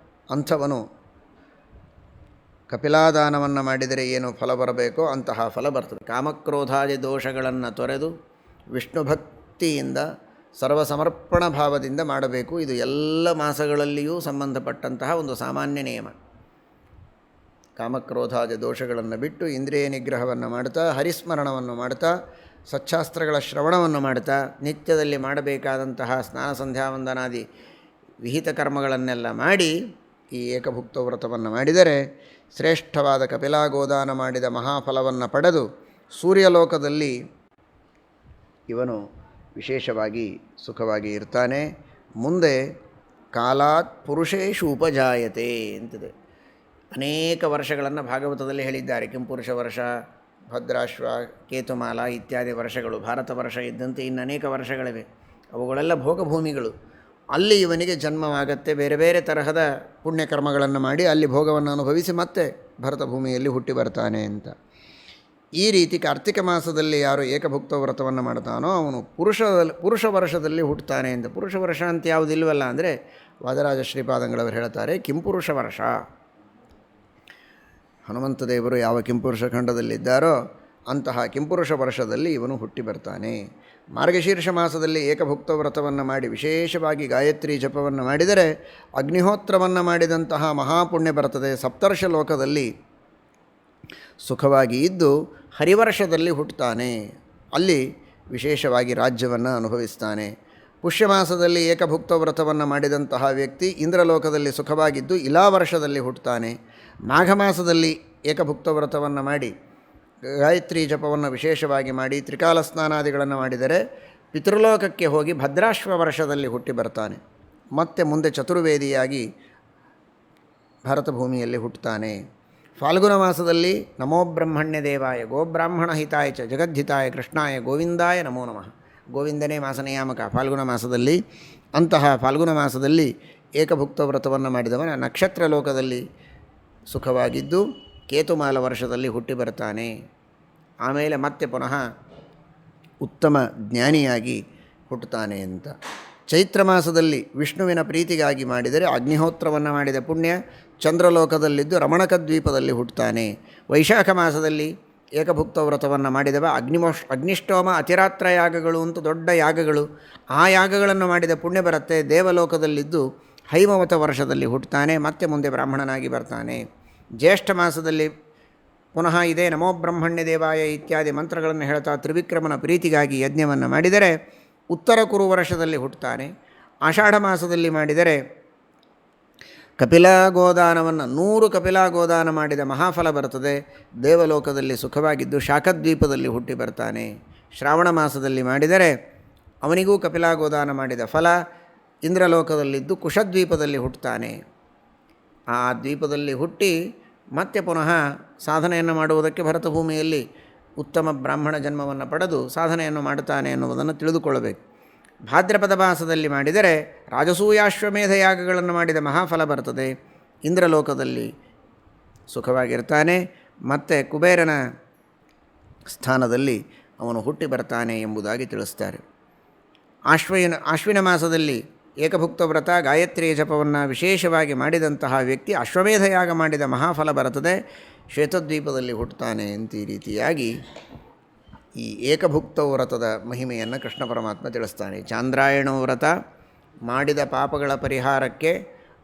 ಅಂಥವನು ಕಪಿಲಾದಾನವನ್ನು ಮಾಡಿದರೆ ಏನು ಫಲ ಬರಬೇಕೋ ಅಂತಹ ಫಲ ಬರ್ತದೆ. ಕಾಮಕ್ರೋಧಾದಿ ದೋಷಗಳನ್ನು ತೊರೆದು ವಿಷ್ಣು ಭಕ್ತಿಯಿಂದ ಸರ್ವಸಮರ್ಪಣ ಭಾವದಿಂದ ಮಾಡಬೇಕು. ಇದು ಎಲ್ಲ ಮಾಸಗಳಲ್ಲಿಯೂ ಸಂಬಂಧಪಟ್ಟಂತಹ ಒಂದು ಸಾಮಾನ್ಯ ನಿಯಮ. ಕಾಮಕ್ರೋಧಾದಿ ದೋಷಗಳನ್ನು ಬಿಟ್ಟು ಇಂದ್ರಿಯ ನಿಗ್ರಹವನ್ನು ಮಾಡ್ತಾ, ಹರಿಸ್ಮರಣವನ್ನು ಮಾಡ್ತಾ, ಸಚ್ಛಾಸ್ತ್ರಗಳ ಶ್ರವಣವನ್ನು ಮಾಡ್ತಾ, ನಿತ್ಯದಲ್ಲಿ ಮಾಡಬೇಕಾದಂತಹ ಸ್ನಾನ ಸಂಧ್ಯಾ ವಂದನಾದಿ ವಿಹಿತ ಕರ್ಮಗಳನ್ನೆಲ್ಲ ಮಾಡಿ ಈ ಏಕಭುಕ್ತ ವ್ರತವನ್ನು ಮಾಡಿದರೆ ಶ್ರೇಷ್ಠವಾದ ಕಪಿಲಾಗೋದಾನ ಮಾಡಿದ ಮಹಾಫಲವನ್ನು ಪಡೆದು ಸೂರ್ಯಲೋಕದಲ್ಲಿ ಇವನು ವಿಶೇಷವಾಗಿ ಸುಖವಾಗಿ ಇರ್ತಾನೆ. ಮುಂದೆ ಕಾಲಾತ್ ಪುರುಷೇಶು ಉಪಜಾಯತೆ ಅಂತಿದೆ. ಅನೇಕ ವರ್ಷಗಳನ್ನು ಭಾಗವತದಲ್ಲಿ ಹೇಳಿದ್ದಾರೆ. ಕಿಂಪುರುಷ ವರ್ಷ, ಭದ್ರಾಶ್ವ, ಕೇತುಮಾಲ ಇತ್ಯಾದಿ ವರ್ಷಗಳು. ಭಾರತ ವರ್ಷ ಇದ್ದಂತೆ ಇನ್ನು ಅನೇಕ ವರ್ಷಗಳಿವೆ. ಅವುಗಳೆಲ್ಲ ಭೋಗಭೂಮಿಗಳು. ಅಲ್ಲಿ ಇವನಿಗೆ ಜನ್ಮವಾಗತ್ತೆ. ಬೇರೆ ಬೇರೆ ತರಹದ ಪುಣ್ಯಕರ್ಮಗಳನ್ನು ಮಾಡಿ ಅಲ್ಲಿ ಭೋಗವನ್ನು ಅನುಭವಿಸಿ ಮತ್ತೆ ಭರತ ಭೂಮಿಯಲ್ಲಿ ಹುಟ್ಟಿ ಬರ್ತಾನೆ ಅಂತ. ಈ ರೀತಿ ಕಾರ್ತಿಕ ಮಾಸದಲ್ಲಿ ಯಾರು ಏಕಭುಕ್ತ ವ್ರತವನ್ನು ಮಾಡ್ತಾನೋ ಅವನು ಪುರುಷ ವರ್ಷದಲ್ಲಿ ಹುಟ್ಟುತ್ತಾನೆ ಅಂತ. ಪುರುಷ ವರ್ಷ ಅಂತ ಯಾವುದಿಲ್ವಲ್ಲ ಅಂದರೆ ವಾದರಾಜ ಶ್ರೀಪಾದಂಗಳವರು ಹೇಳ್ತಾರೆ, ಕಿಂಪುರುಷ ವರ್ಷ. ಹನುಮಂತ ದೇವರು ಯಾವ ಕಿಂಪುರುಷ ಖಂಡದಲ್ಲಿದ್ದಾರೋ ಅಂತಹ ಕಿಂಪುರುಷ ವರ್ಷದಲ್ಲಿ ಇವನು ಹುಟ್ಟಿ ಬರ್ತಾನೆ. ಮಾರ್ಗಶೀರ್ಷ ಮಾಸದಲ್ಲಿ ಏಕಭುಕ್ತ ವ್ರತವನ್ನು ಮಾಡಿ ವಿಶೇಷವಾಗಿ ಗಾಯತ್ರಿ ಜಪವನ್ನು ಮಾಡಿದರೆ ಅಗ್ನಿಹೋತ್ರವನ್ನು ಮಾಡಿದಂತಹ ಮಹಾಪುಣ್ಯ ಬರ್ತದೆ. ಸಪ್ತರ್ಷ ಲೋಕದಲ್ಲಿ ಸುಖವಾಗಿ ಇದ್ದು ಹರಿವರ್ಷದಲ್ಲಿ ಹುಟ್ಟುತ್ತಾನೆ. ಅಲ್ಲಿ ವಿಶೇಷವಾಗಿ ರಾಜ್ಯವನ್ನು ಅನುಭವಿಸ್ತಾನೆ. ಪುಷ್ಯಮಾಸದಲ್ಲಿ ಏಕಭುಕ್ತ ವ್ರತವನ್ನು ಮಾಡಿದಂತಹ ವ್ಯಕ್ತಿ ಇಂದ್ರಲೋಕದಲ್ಲಿ ಸುಖವಾಗಿದ್ದು ಇಲಾವರ್ಷದಲ್ಲಿ ಹುಟ್ಟುತ್ತಾನೆ. ಮಾಘ ಮಾಸದಲ್ಲಿ ಏಕಭುಕ್ತ ವ್ರತವನ್ನು ಮಾಡಿ ಗಾಯತ್ರಿ ಜಪವನ್ನು ವಿಶೇಷವಾಗಿ ಮಾಡಿ ತ್ರಿಕಾಲ ಸ್ನಾನಾದಿಗಳನ್ನು ಮಾಡಿದರೆ ಪಿತೃಲೋಕಕ್ಕೆ ಹೋಗಿ ಭದ್ರಾಶ್ವ ವರ್ಷದಲ್ಲಿ ಹುಟ್ಟಿ ಬರ್ತಾನೆ. ಮತ್ತೆ ಮುಂದೆ ಚತುರ್ವೇದಿಯಾಗಿ ಭಾರತ ಭೂಮಿಯಲ್ಲಿ ಹುಟ್ಟುತ್ತಾನೆ. ಫಾಲ್ಗುಣ ಮಾಸದಲ್ಲಿ ನಮೋ ಬ್ರಹ್ಮಣ್ಯ ದೇವಾಯ ಗೋಬ್ರಾಹ್ಮಣ ಹಿತಾಯ ಚ ಜಗದ್ಧಿತಾಯ ಕೃಷ್ಣಾಯ ಗೋವಿಂದಾಯ ನಮೋ ನಮಃ. ಗೋವಿಂದನೇ ಮಾಸನಿಯಾಮಕ ಫಾಲ್ಗುಣ ಮಾಸದಲ್ಲಿ. ಅಂತಹ ಫಾಲ್ಗುಣ ಮಾಸದಲ್ಲಿ ಏಕಭುಕ್ತ ವ್ರತವನ್ನು ಮಾಡಿದವನ ನಕ್ಷತ್ರ ಲೋಕದಲ್ಲಿ ಸುಖವಾಗಿದ್ದು ಕೇತುಮಾಲ ವರ್ಷದಲ್ಲಿ ಹುಟ್ಟಿ ಬರ್ತಾನೆ. ಆಮೇಲೆ ಮತ್ತೆ ಪುನಃ ಉತ್ತಮ ಜ್ಞಾನಿಯಾಗಿ ಹುಟ್ಟುತ್ತಾನೆ ಅಂತ. ಚೈತ್ರ ಮಾಸದಲ್ಲಿ ವಿಷ್ಣುವಿನ ಪ್ರೀತಿಗಾಗಿ ಮಾಡಿದರೆ ಅಗ್ನಿಹೋತ್ರವನ್ನು ಮಾಡಿದ ಪುಣ್ಯ ಚಂದ್ರಲೋಕದಲ್ಲಿದ್ದು ರಮಣಕ ದ್ವೀಪದಲ್ಲಿ ಹುಟ್ಟುತ್ತಾನೆ. ವೈಶಾಖ ಮಾಸದಲ್ಲಿ ಏಕಭುಕ್ತ ವ್ರತವನ್ನು ಮಾಡಿದವ ಅಗ್ನಿಷ್ಟೋಮ ಅತಿರಾತ್ರ ಯಾಗಗಳು ಅಂತ ದೊಡ್ಡ ಯಾಗಗಳು, ಆ ಯಾಗಗಳನ್ನು ಮಾಡಿದ ಪುಣ್ಯ ಬರುತ್ತೆ. ದೇವಲೋಕದಲ್ಲಿದ್ದು ಹೈಮವತ ವರ್ಷದಲ್ಲಿ ಹುಟ್ಟುತ್ತಾನೆ. ಮತ್ತೆ ಮುಂದೆ ಬ್ರಾಹ್ಮಣನಾಗಿ ಬರ್ತಾನೆ. ಜ್ಯೇಷ್ಠ ಮಾಸದಲ್ಲಿ ಪುನಃ ಇದೇ ನಮೋ ಬ್ರಹ್ಮಣ್ಯ ದೇವಾಯ ಇತ್ಯಾದಿ ಮಂತ್ರಗಳನ್ನು ಹೇಳ್ತಾ ತ್ರಿವಿಕ್ರಮನ ಪ್ರೀತಿಗಾಗಿ ಯಜ್ಞವನ್ನು ಮಾಡಿದರೆ ಉತ್ತರ ಕುರು ವರ್ಷದಲ್ಲಿ ಹುಟ್ಟುತ್ತಾನೆ. ಆಷಾಢ ಮಾಸದಲ್ಲಿ ಮಾಡಿದರೆ ಕಪಿಲಾಗೋದಾನವನ್ನು 100 ಕಪಿಲಾಗೋದಾನ ಮಾಡಿದ ಮಹಾಫಲ ಬರ್ತದೆ. ದೇವಲೋಕದಲ್ಲಿ ಸುಖವಾಗಿದ್ದು ಶಾಖದ್ವೀಪದಲ್ಲಿ ಹುಟ್ಟಿ ಬರ್ತಾನೆ. ಶ್ರಾವಣ ಮಾಸದಲ್ಲಿ ಮಾಡಿದರೆ ಅವನಿಗೂ ಕಪಿಲಾಗೋದಾನ ಮಾಡಿದ ಫಲ ಇಂದ್ರಲೋಕದಲ್ಲಿದ್ದು ಕುಶದ್ವೀಪದಲ್ಲಿ ಹುಟ್ಟುತ್ತಾನೆ. ಆ ದ್ವೀಪದಲ್ಲಿ ಹುಟ್ಟಿ ಮತ್ತೆ ಪುನಃ ಸಾಧನೆಯನ್ನು ಮಾಡುವುದಕ್ಕೆ ಭರತ ಭೂಮಿಯಲ್ಲಿ ಉತ್ತಮ ಬ್ರಾಹ್ಮಣ ಜನ್ಮವನ್ನು ಪಡೆದು ಸಾಧನೆಯನ್ನು ಮಾಡುತ್ತಾನೆ ಎನ್ನುವುದನ್ನು ತಿಳಿದುಕೊಳ್ಳಬೇಕು. ಭಾದ್ರಪದ ಮಾಸದಲ್ಲಿ ಮಾಡಿದರೆ ರಾಜಸೂಯಾಶ್ವಮೇಧ ಯಾಗಗಳನ್ನು ಮಾಡಿದ ಮಹಾಫಲ ಬರ್ತದೆ. ಇಂದ್ರಲೋಕದಲ್ಲಿ ಸುಖವಾಗಿರ್ತಾನೆ. ಮತ್ತು ಕುಬೇರನ ಸ್ಥಾನದಲ್ಲಿ ಅವನು ಹುಟ್ಟಿ ಬರ್ತಾನೆ ಎಂಬುದಾಗಿ ತಿಳಿಸ್ತಾರೆ. ಆಶ್ವಿನ ಮಾಸದಲ್ಲಿ ಏಕಭುಕ್ತ ವ್ರತ ಗಾಯತ್ರಿ ಜಪವನ್ನು ವಿಶೇಷವಾಗಿ ಮಾಡಿದಂತಹ ವ್ಯಕ್ತಿ ಅಶ್ವಮೇಧ ಯಾಗ ಮಾಡಿದ ಮಹಾಫಲ ಬರುತ್ತದೆ, ಶ್ವೇತದ್ವೀಪದಲ್ಲಿ ಹುಟ್ಟುತ್ತಾನೆ ಅಂತ ಈ ರೀತಿಯಾಗಿ ಈ ಏಕಭುಕ್ತ ವ್ರತದ ಮಹಿಮೆಯನ್ನು ಕೃಷ್ಣ ಪರಮಾತ್ಮ ತಿಳಿಸ್ತಾನೆ. ಚಾಂದ್ರಾಯಣ ವ್ರತ ಮಾಡಿದ ಪಾಪಗಳ ಪರಿಹಾರಕ್ಕೆ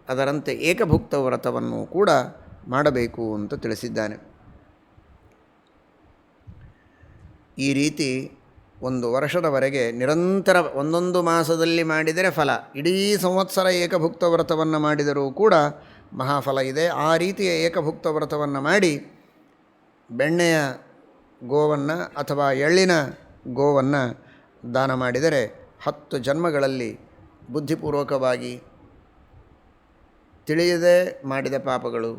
ಅದರಂತೆ ಏಕಭುಕ್ತ ವ್ರತವನ್ನು ಕೂಡ ಮಾಡಬೇಕು ಅಂತ ತಿಳಿಸಿದ್ದಾನೆ. ಈ ರೀತಿ ಒಂದು ವರ್ಷದವರೆಗೆ ನಿರಂತರ ಒಂದೊಂದು ಮಾಸದಲ್ಲಿ ಮಾಡಿದರೆ ಫಲ, ಇಡೀ ಸಂವತ್ಸರ ಏಕಭುಕ್ತ ವ್ರತವನ್ನು ಮಾಡಿದರೂ ಕೂಡ ಮಹಾಫಲ ಇದೆ. ಆ ರೀತಿಯ ಏಕಭುಕ್ತ ವ್ರತವನ್ನು ಮಾಡಿ ಬೆಣ್ಣೆಯ ಗೋವನ್ನು ಅಥವಾ ಎಳ್ಳಿನ ಗೋವನ್ನು ದಾನ ಮಾಡಿದರೆ 10 ಜನ್ಮಗಳಲ್ಲಿ ಬುದ್ಧಿಪೂರ್ವಕವಾಗಿ ತಿಳಿಯದೆ ಮಾಡಿದ ಪಾಪಗಳು,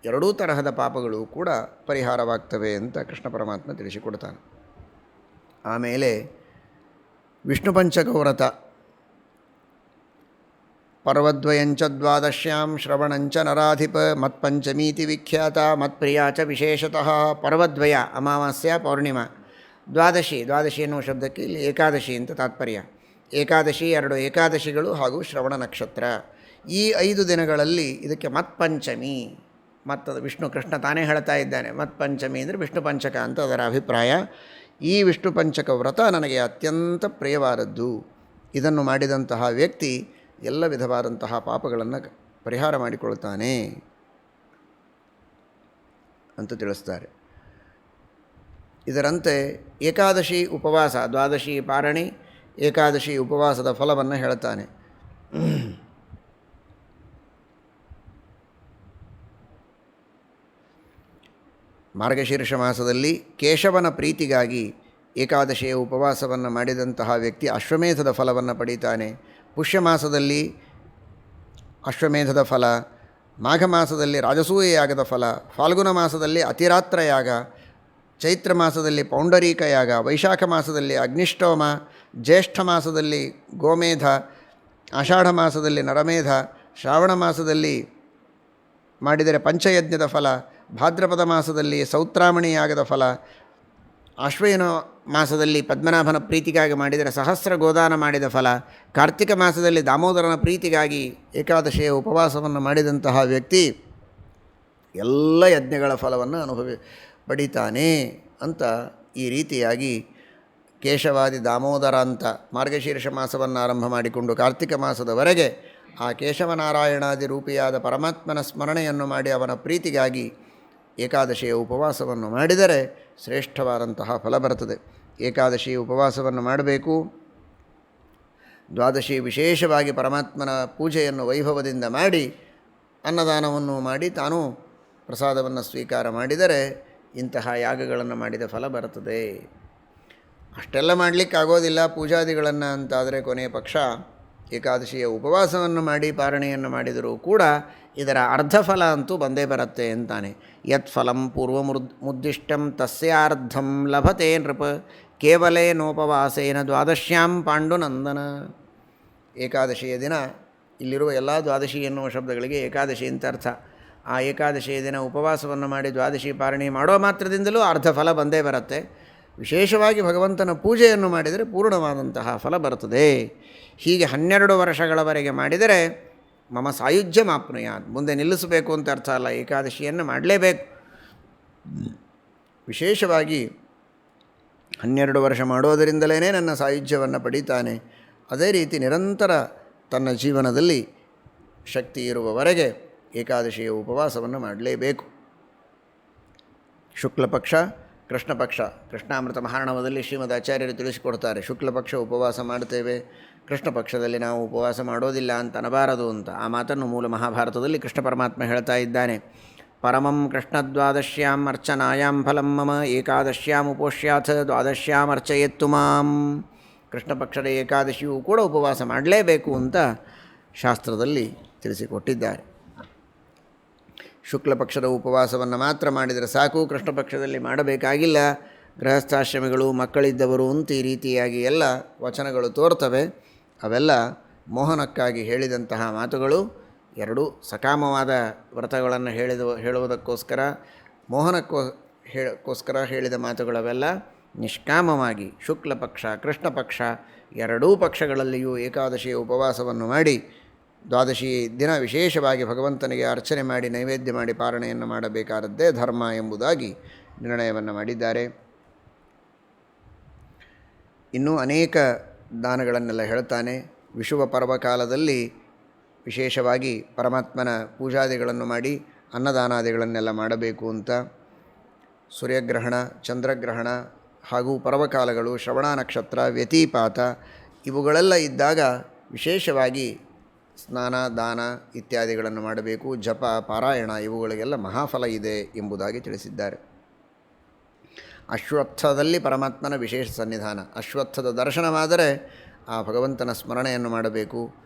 ಎರಡೂ ತರಹದ ಪಾಪಗಳು ಕೂಡ ಪರಿಹಾರವಾಗ್ತವೆ ಅಂತ ಕೃಷ್ಣ ಪರಮಾತ್ಮ ತಿಳಿಸಿಕೊಡ್ತಾನೆ. ಆಮೇಲೆ ವಿಷ್ಣು ಪಂಚಕ ವ್ರತ ಪರ್ವದ್ವಯಂಚ ದ್ವಾದಶ್ಯಾಂ ಶ್ರವಣಂಚ ನರಾಧಿಪ ಮತ್ಪಂಚಮೀತಿ ವಿಖ್ಯಾತ ಮತ್ಪ್ರಿಯಾಚ ವಿಶೇಷತಃ. ಪರ್ವದ್ವಯ ಅಮಾವಾಸ್ಯ ಪೌರ್ಣಿಮಾ, ದ್ವಾದಶಿ ಎನ್ನುವ ಶಬ್ದಕ್ಕೆ ಇಲ್ಲಿ ಏಕಾದಶಿ ಅಂತ ತಾತ್ಪರ್ಯ. ಏಕಾದಶಿ 2 ಏಕಾದಶಿಗಳು ಹಾಗೂ ಶ್ರವಣ ನಕ್ಷತ್ರ. ಈ 5 ದಿನಗಳಲ್ಲಿ ಇದಕ್ಕೆ ಮತ್ಪಂಚಮಿ, ಮತ್ತದು ವಿಷ್ಣು ಕೃಷ್ಣ ತಾನೇ ಹೇಳ್ತಾ ಇದ್ದಾನೆ. ಮತ್ಪಂಚಮಿ ಅಂದರೆ ವಿಷ್ಣು ಪಂಚಕ ಅಂತ ಅದರ ಅಭಿಪ್ರಾಯ. ಈ ವಿಷ್ಣು ಪಂಚಕ ವ್ರತ ನನಗೆ ಅತ್ಯಂತ ಪ್ರಿಯವಾದದ್ದು, ಇದನ್ನು ಮಾಡಿದಂತಹ ವ್ಯಕ್ತಿ ಎಲ್ಲ ವಿಧವಾದಂತಹ ಪಾಪಗಳನ್ನು ಪರಿಹಾರ ಮಾಡಿಕೊಳ್ತಾನೆ ಅಂತ ತಿಳಿಸ್ತಾರೆ. ಇದರಂತೆ ಏಕಾದಶಿ ಉಪವಾಸ, ದ್ವಾದಶಿ ಪಾರಣಿ, ಏಕಾದಶಿ ಉಪವಾಸದ ಫಲವನ್ನು ಹೇಳ್ತಾನೆ. ಮಾರ್ಗಶೀರ್ಷ ಮಾಸದಲ್ಲಿ ಕೇಶವನ ಪ್ರೀತಿಗಾಗಿ ಏಕಾದಶಿಯ ಉಪವಾಸವನ್ನು ಮಾಡಿದಂತಹ ವ್ಯಕ್ತಿ ಅಶ್ವಮೇಧದ ಫಲವನ್ನು ಪಡೀತಾನೆ. ಪುಷ್ಯ ಮಾಸದಲ್ಲಿ ಅಶ್ವಮೇಧದ ಫಲ, ಮಾಘ ಮಾಸದಲ್ಲಿ ರಾಜಸೂಯ ಯಾಗದ ಫಲ, ಫಾಲ್ಗುಣ ಮಾಸದಲ್ಲಿ ಅತಿರಾತ್ರ ಯಾಗ, ಚೈತ್ರ ಮಾಸದಲ್ಲಿ ಪೌಂಡರೀಕ ಯಾಗ, ವೈಶಾಖ ಮಾಸದಲ್ಲಿ ಅಗ್ನಿಷ್ಟೋಮ, ಜ್ಯೇಷ್ಠ ಮಾಸದಲ್ಲಿ ಗೋಮೇಧ, ಆಷಾಢ ಮಾಸದಲ್ಲಿ ನರಮೇಧ, ಶ್ರಾವಣ ಮಾಸದಲ್ಲಿ ಮಾಡಿದರೆ ಪಂಚಯಜ್ಞದ ಫಲ, ಭಾದ್ರಪದ ಮಾಸದಲ್ಲಿ ಸೌತ್ರಾಮಣಿ ಯಾಗದ ಫಲ, ಆಶ್ವಯುನ ಮಾಸದಲ್ಲಿ ಪದ್ಮನಾಭನ ಪ್ರೀತಿಗಾಗಿ ಮಾಡಿದರೆ ಸಹಸ್ರ ಗೋದಾನ ಮಾಡಿದ ಫಲ, ಕಾರ್ತಿಕ ಮಾಸದಲ್ಲಿ ದಾಮೋದರನ ಪ್ರೀತಿಗಾಗಿ ಏಕಾದಶಿಯ ಉಪವಾಸವನ್ನು ಮಾಡಿದಂತಹ ವ್ಯಕ್ತಿ ಎಲ್ಲ ಯಜ್ಞಗಳ ಫಲವನ್ನು ಪಡೀತಾನೆ ಅಂತ ಈ ರೀತಿಯಾಗಿ ಕೇಶವಾದಿ ದಾಮೋದರ ಅಂತ ಮಾರ್ಗಶೀರ್ಷ ಮಾಸವನ್ನು ಆರಂಭ ಮಾಡಿಕೊಂಡು ಕಾರ್ತಿಕ ಮಾಸದವರೆಗೆ ಆ ಕೇಶವನಾರಾಯಣಾದಿ ರೂಪಿಯಾದ ಪರಮಾತ್ಮನ ಸ್ಮರಣೆಯನ್ನು ಮಾಡಿ ಅವನ ಪ್ರೀತಿಗಾಗಿ ಏಕಾದಶಿಯ ಉಪವಾಸವನ್ನು ಮಾಡಿದರೆ ಶ್ರೇಷ್ಠವಾದಂತಹ ಫಲ ಬರುತ್ತದೆ. ಏಕಾದಶಿ ಉಪವಾಸವನ್ನು ಮಾಡಬೇಕು. ದ್ವಾದಶಿ ವಿಶೇಷವಾಗಿ ಪರಮಾತ್ಮನ ಪೂಜೆಯನ್ನು ವೈಭವದಿಂದ ಮಾಡಿ ಅನ್ನದಾನವನ್ನು ಮಾಡಿ ತಾನೂ ಪ್ರಸಾದವನ್ನು ಸ್ವೀಕಾರ ಮಾಡಿದರೆ ಇಂತಹ ಯಾಗಗಳನ್ನು ಮಾಡಿದ ಫಲ ಬರುತ್ತದೆ. ಅಷ್ಟೆಲ್ಲ ಮಾಡಲಿಕ್ಕಾಗೋದಿಲ್ಲ ಪೂಜಾದಿಗಳನ್ನು ಅಂತಾದರೆ ಕೊನೆಯ ಪಕ್ಷ ಏಕಾದಶಿಯ ಉಪವಾಸವನ್ನು ಮಾಡಿ ಪಾರಣೆಯನ್ನು ಮಾಡಿದರೂ ಕೂಡ ಇದರ ಅರ್ಧ ಫಲ ಅಂತೂ ಬಂದೇ ಬರುತ್ತೆ ಅಂತಾನೆ. ಯತ್ ಫಲಂ ಪೂರ್ವ ಮುದ್ದಿಷ್ಟಂ ತಸ್ಯಾರ್ಧಂ ಲಭತೆ ನೃಪ ಕೇವಲೇನೋಪವಾಸೇನ ದ್ವಾದಶ್ಯಾಂ ಪಾಂಡುನಂದನ. ಏಕಾದಶಿಯ ದಿನ ಇಲ್ಲಿರುವ ಎಲ್ಲ ದ್ವಾದಶಿ ಎನ್ನುವ ಶಬ್ದಗಳಿಗೆ ಏಕಾದಶಿ ಅಂತ ಅರ್ಥ. ಆ ಏಕಾದಶಿಯ ದಿನ ಉಪವಾಸವನ್ನು ಮಾಡಿ ದ್ವಾದಶಿ ಪಾರಣೆ ಮಾಡೋ ಮಾತ್ರದಿಂದಲೂ ಅರ್ಧ ಫಲ ಬಂದೇ ಬರುತ್ತೆ. ವಿಶೇಷವಾಗಿ ಭಗವಂತನ ಪೂಜೆಯನ್ನು ಮಾಡಿದರೆ ಪೂರ್ಣವಾದಂತಹ ಫಲ ಬರುತ್ತದೆ. ಹೀಗೆ 12 ವರ್ಷಗಳವರೆಗೆ ಮಾಡಿದರೆ ಮಮ ಸಾಯುಜ್ಯ ಮಾಪ್ನುಯಾತ್, ಮುಂದೆ ನಿಲ್ಲಿಸಬೇಕು ಅಂತ ಅರ್ಥ ಅಲ್ಲ, ಏಕಾದಶಿಯನ್ನು ಮಾಡಲೇಬೇಕು. ವಿಶೇಷವಾಗಿ 12 ವರ್ಷ ಮಾಡೋದರಿಂದಲೇ ನನ್ನ ಸಾಯುಜ್ಯವನ್ನು ಪಡೀತಾನೆ. ಅದೇ ರೀತಿ ನಿರಂತರ ತನ್ನ ಜೀವನದಲ್ಲಿ ಶಕ್ತಿ ಇರುವವರೆಗೆ ಏಕಾದಶಿಯ ಉಪವಾಸವನ್ನು ಮಾಡಲೇಬೇಕು. ಶುಕ್ಲಪಕ್ಷ, ಕೃಷ್ಣಪಕ್ಷ, ಕೃಷ್ಣಾಮೃತ ಮಹಾರ್ಣವದಲ್ಲಿ ಶ್ರೀಮದ್ ಆಚಾರ್ಯರು ತಿಳಿಸಿಕೊಡ್ತಾರೆ. ಶುಕ್ಲಪಕ್ಷ ಉಪವಾಸ ಮಾಡ್ತೇವೆ, ಕೃಷ್ಣ ಪಕ್ಷದಲ್ಲಿ ನಾವು ಉಪವಾಸ ಮಾಡೋದಿಲ್ಲ ಅಂತ ಅನ್ನಬಾರದು ಅಂತ. ಆ ಮಾತನ್ನು ಮೂಲ ಮಹಾಭಾರತದಲ್ಲಿ ಕೃಷ್ಣ ಪರಮಾತ್ಮ ಹೇಳ್ತಾ ಇದ್ದಾನೆ. ಪರಮಂ ಕೃಷ್ಣದ್ವಾದಶ್ಯಾಂ ಅರ್ಚನಾಯಾಂ ಫಲಂ ಮಮ ಏಕಾದಶ್ಯಾಂ ಉಪೋಷ್ಯಾಥ ದ್ವಾದಶ್ಯಾಂ ಅರ್ಚಯೇತ್ತು ಮಾಂ. ಕೃಷ್ಣ ಪಕ್ಷದ ಏಕಾದಶಿಯೂ ಕೂಡ ಉಪವಾಸ ಮಾಡಲೇಬೇಕು ಅಂತ ಶಾಸ್ತ್ರದಲ್ಲಿ ತಿಳಿಸಿಕೊಟ್ಟಿದ್ದಾರೆ. ಶುಕ್ಲ ಪಕ್ಷದ ಉಪವಾಸವನ್ನು ಮಾತ್ರ ಮಾಡಿದರೆ ಸಾಕು, ಕೃಷ್ಣ ಪಕ್ಷದಲ್ಲಿ ಮಾಡಬೇಕಾಗಿಲ್ಲ. ಗೃಹಸ್ಥಾಶ್ರಮಿಗಳು, ಮಕ್ಕಳಿದ್ದವರು ಅಂತ ಈ ರೀತಿಯಾಗಿ ಎಲ್ಲ ವಚನಗಳು ತೋರ್ತವೆ. ಅವೆಲ್ಲ ಮೋಹನಕ್ಕಾಗಿ ಹೇಳಿದಂತಹ ಮಾತುಗಳು. ಸಕಾಮವಾದ ವ್ರತಗಳನ್ನು ಹೇಳುವುದಕ್ಕೋಸ್ಕರ ಮೋಹನಕ್ಕೋಸ್ಕರ ಹೇಳಿದ ಮಾತುಗಳವೆಲ್ಲ. ನಿಷ್ಕಾಮವಾಗಿ ಶುಕ್ಲ ಪಕ್ಷ, ಕೃಷ್ಣ ಪಕ್ಷ ಎರಡೂ ಪಕ್ಷಗಳಲ್ಲಿಯೂ ಏಕಾದಶಿಯ ಉಪವಾಸವನ್ನು ಮಾಡಿ ದ್ವಾದಶಿ ದಿನ ವಿಶೇಷವಾಗಿ ಭಗವಂತನಿಗೆ ಅರ್ಚನೆ ಮಾಡಿ ನೈವೇದ್ಯ ಮಾಡಿ ಪಾರಣೆಯನ್ನು ಮಾಡಬೇಕಾದದ್ದೇ ಧರ್ಮ ಎಂಬುದಾಗಿ ನಿರ್ಣಯವನ್ನು ಮಾಡಿದ್ದಾರೆ. ಇನ್ನೂ ಅನೇಕ ದಾನಗಳನ್ನೆಲ್ಲ ಹೇಳ್ತಾನೆ. ವಿಷುವ ಪರ್ವಕಾಲದಲ್ಲಿ ವಿಶೇಷವಾಗಿ ಪರಮಾತ್ಮನ ಪೂಜಾದಿಗಳನ್ನು ಮಾಡಿ ಅನ್ನದಾನಾದಿಗಳನ್ನೆಲ್ಲ ಮಾಡಬೇಕು ಅಂತ. ಸೂರ್ಯಗ್ರಹಣ, ಚಂದ್ರಗ್ರಹಣ ಹಾಗೂ ಪರ್ವಕಾಲಗಳು, ಶ್ರವಣ ನಕ್ಷತ್ರ, ವ್ಯತಿಪಾತ ಇವುಗಳೆಲ್ಲ ಇದ್ದಾಗ ವಿಶೇಷವಾಗಿ ಸ್ನಾನ, ದಾನ ಇತ್ಯಾದಿಗಳನ್ನು ಮಾಡಬೇಕು. ಜಪ, ಪಾರಾಯಣ ಇವುಗಳಿಗೆಲ್ಲ ಮಹಾಫಲ ಇದೆ ಎಂಬುದಾಗಿ ತಿಳಿಸಿದ್ದಾರೆ. ಅಶ್ವತ್ಥದಲ್ಲಿ ಪರಮಾತ್ಮನ ವಿಶೇಷ ಸನ್ನಿಧಾನ. ಅಶ್ವತ್ಥದ ದರ್ಶನವಾದರೆ ಆ ಭಗವಂತನ ಸ್ಮರಣೆಯನ್ನು ಮಾಡಬೇಕು.